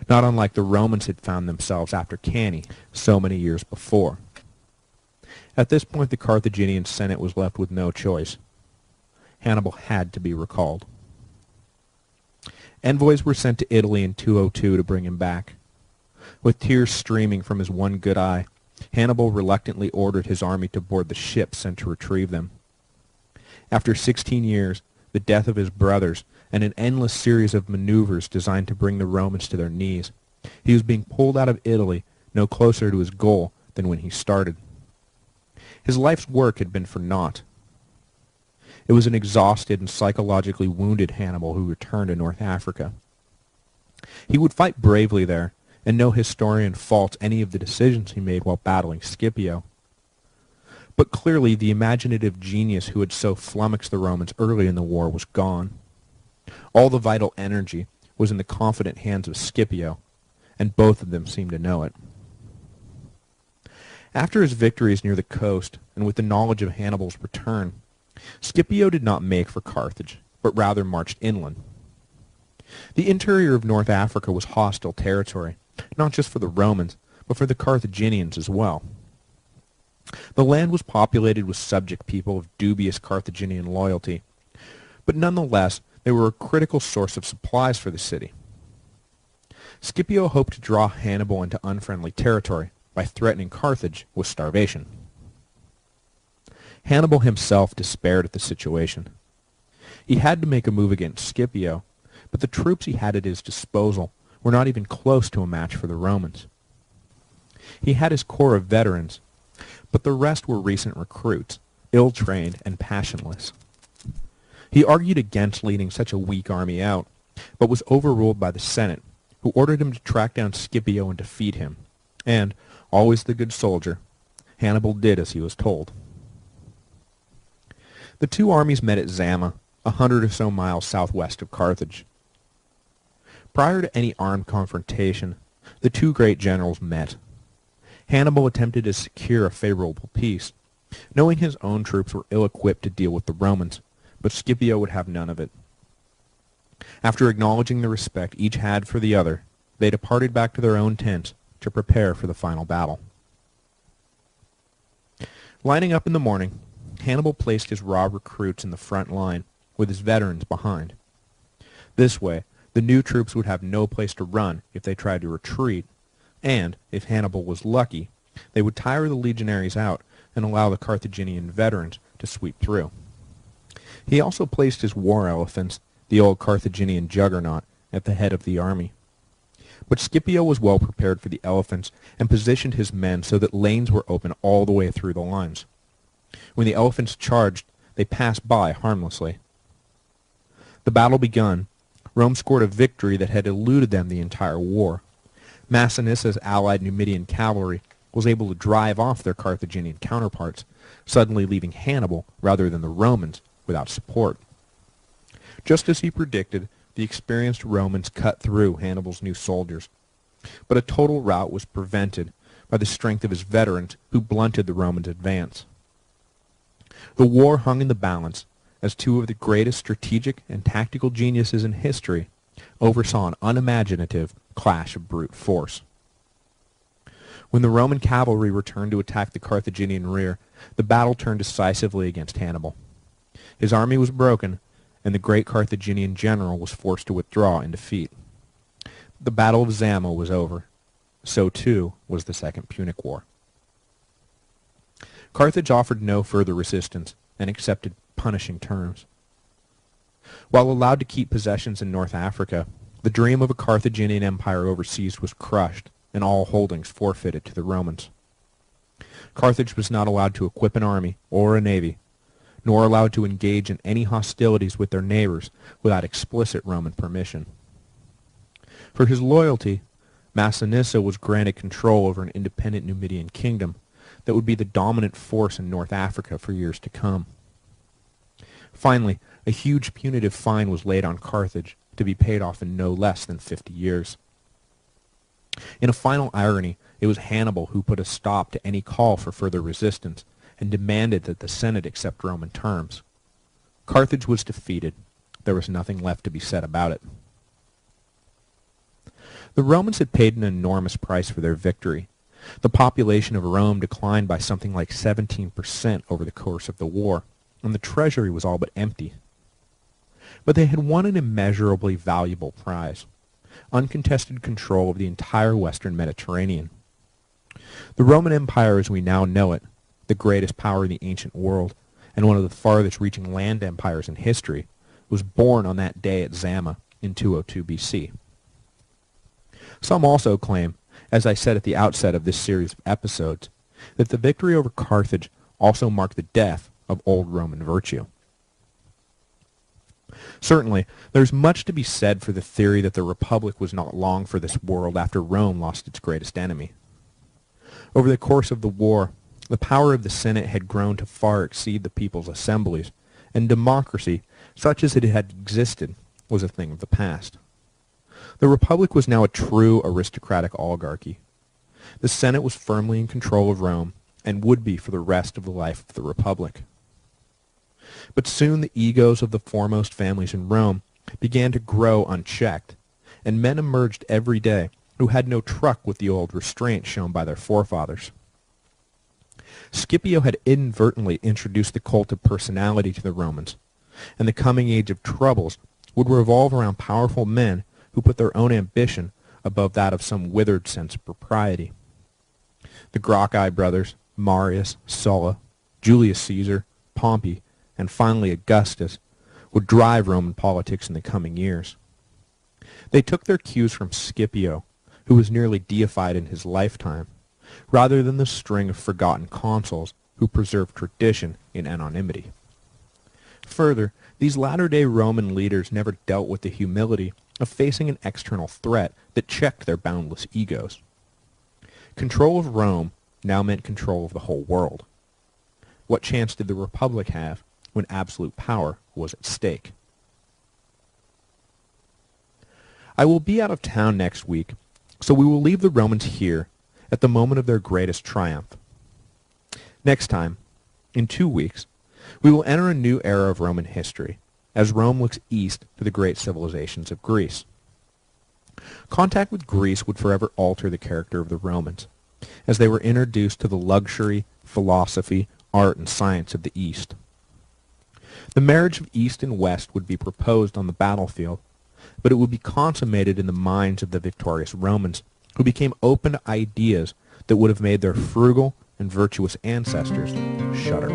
not unlike the Romans had found themselves after Cannae so many years before. At this point, the Carthaginian Senate was left with no choice. Hannibal had to be recalled. Envoys were sent to Italy in 202 to bring him back. With tears streaming from his one good eye, Hannibal reluctantly ordered his army to board the ships sent to retrieve them. After 16 years, the death of his brothers, and an endless series of maneuvers designed to bring the Romans to their knees, he was being pulled out of Italy no closer to his goal than when he started. His life's work had been for naught. It was an exhausted and psychologically wounded Hannibal who returned to North Africa. He would fight bravely there, and no historian faults any of the decisions he made while battling Scipio. But clearly the imaginative genius who had so flummoxed the Romans early in the war was gone. All the vital energy was in the confident hands of Scipio, and both of them seemed to know it. After his victories near the coast, and with the knowledge of Hannibal's return, Scipio did not make for Carthage, but rather marched inland. The interior of North Africa was hostile territory, not just for the Romans, but for the Carthaginians as well. The land was populated with subject people of dubious Carthaginian loyalty, but nonetheless they were a critical source of supplies for the city. Scipio hoped to draw Hannibal into unfriendly territory by threatening Carthage with starvation. Hannibal himself despaired at the situation. He had to make a move against Scipio, but the troops he had at his disposal were not even close to a match for the Romans. He had his corps of veterans, but the rest were recent recruits, ill-trained and passionless. He argued against leading such a weak army out, but was overruled by the Senate, who ordered him to track down Scipio and defeat him, and, always the good soldier, Hannibal did as he was told. The two armies met at Zama, 100 or so miles southwest of Carthage. Prior to any armed confrontation, the two great generals met. Hannibal attempted to secure a favorable peace, knowing his own troops were ill-equipped to deal with the Romans, but Scipio would have none of it. After acknowledging the respect each had for the other, they departed back to their own tents to prepare for the final battle. Lining up in the morning, Hannibal placed his raw recruits in the front line, with his veterans behind. This way, the new troops would have no place to run if they tried to retreat, and, if Hannibal was lucky, they would tire the legionaries out and allow the Carthaginian veterans to sweep through. He also placed his war elephants, the old Carthaginian juggernaut, at the head of the army. But Scipio was well prepared for the elephants and positioned his men so that lanes were open all the way through the lines. When the elephants charged, they passed by harmlessly. The battle begun. Rome scored a victory that had eluded them the entire war. Massinissa's allied Numidian cavalry was able to drive off their Carthaginian counterparts, suddenly leaving Hannibal, rather than the Romans, without support. Just as he predicted, the experienced Romans cut through Hannibal's new soldiers, but a total rout was prevented by the strength of his veterans, who blunted the Romans' advance. The war hung in the balance as two of the greatest strategic and tactical geniuses in history oversaw an unimaginative clash of brute force. When the Roman cavalry returned to attack the Carthaginian rear, the battle turned decisively against Hannibal. His army was broken, and the great Carthaginian general was forced to withdraw in defeat. The Battle of Zama was over. So too was the Second Punic War. Carthage offered no further resistance and accepted punishing terms. While allowed to keep possessions in North Africa, the dream of a Carthaginian empire overseas was crushed and all holdings forfeited to the Romans. Carthage was not allowed to equip an army or a navy, nor allowed to engage in any hostilities with their neighbors without explicit Roman permission. For his loyalty, Massinissa was granted control over an independent Numidian kingdom that would be the dominant force in North Africa for years to come. Finally, a huge punitive fine was laid on Carthage, to be paid off in no less than 50 years. In a final irony, it was Hannibal who put a stop to any call for further resistance and demanded that the Senate accept Roman terms. Carthage was defeated. There was nothing left to be said about it. The Romans had paid an enormous price for their victory. The population of Rome declined by something like 17% over the course of the war, and the treasury was all but empty. But they had won an immeasurably valuable prize: uncontested control of the entire western Mediterranean. The Roman Empire as we now know it, the greatest power in the ancient world, and one of the farthest-reaching land empires in history, was born on that day at Zama in 202 BC. Some also claim, as I said at the outset of this series of episodes, that the victory over Carthage also marked the death of old Roman virtue. Certainly, there's much to be said for the theory that the Republic was not long for this world after Rome lost its greatest enemy. Over the course of the war, the power of the Senate had grown to far exceed the people's assemblies, and democracy, such as it had existed, was a thing of the past. The Republic was now a true aristocratic oligarchy. The Senate was firmly in control of Rome, and would be for the rest of the life of the Republic. But soon the egos of the foremost families in Rome began to grow unchecked, and men emerged every day who had no truck with the old restraint shown by their forefathers. Scipio had inadvertently introduced the cult of personality to the Romans, and the coming age of troubles would revolve around powerful men who put their own ambition above that of some withered sense of propriety. The Gracchi brothers, Marius, Sulla, Julius Caesar, Pompey, and finally Augustus, would drive Roman politics in the coming years. They took their cues from Scipio, who was nearly deified in his lifetime, rather than the string of forgotten consuls who preserved tradition in anonymity. Further, these latter-day Roman leaders never dealt with the humility of facing an external threat that checked their boundless egos. Control of Rome now meant control of the whole world. What chance did the Republic have when absolute power was at stake? I will be out of town next week, so we will leave the Romans here at the moment of their greatest triumph. Next time, in 2 weeks, we will enter a new era of Roman history, as Rome looks east to the great civilizations of Greece. Contact with Greece would forever alter the character of the Romans, as they were introduced to the luxury, philosophy, art, and science of the East. The marriage of East and West would be proposed on the battlefield, but it would be consummated in the minds of the victorious Romans, who became open to ideas that would have made their frugal and virtuous ancestors shudder.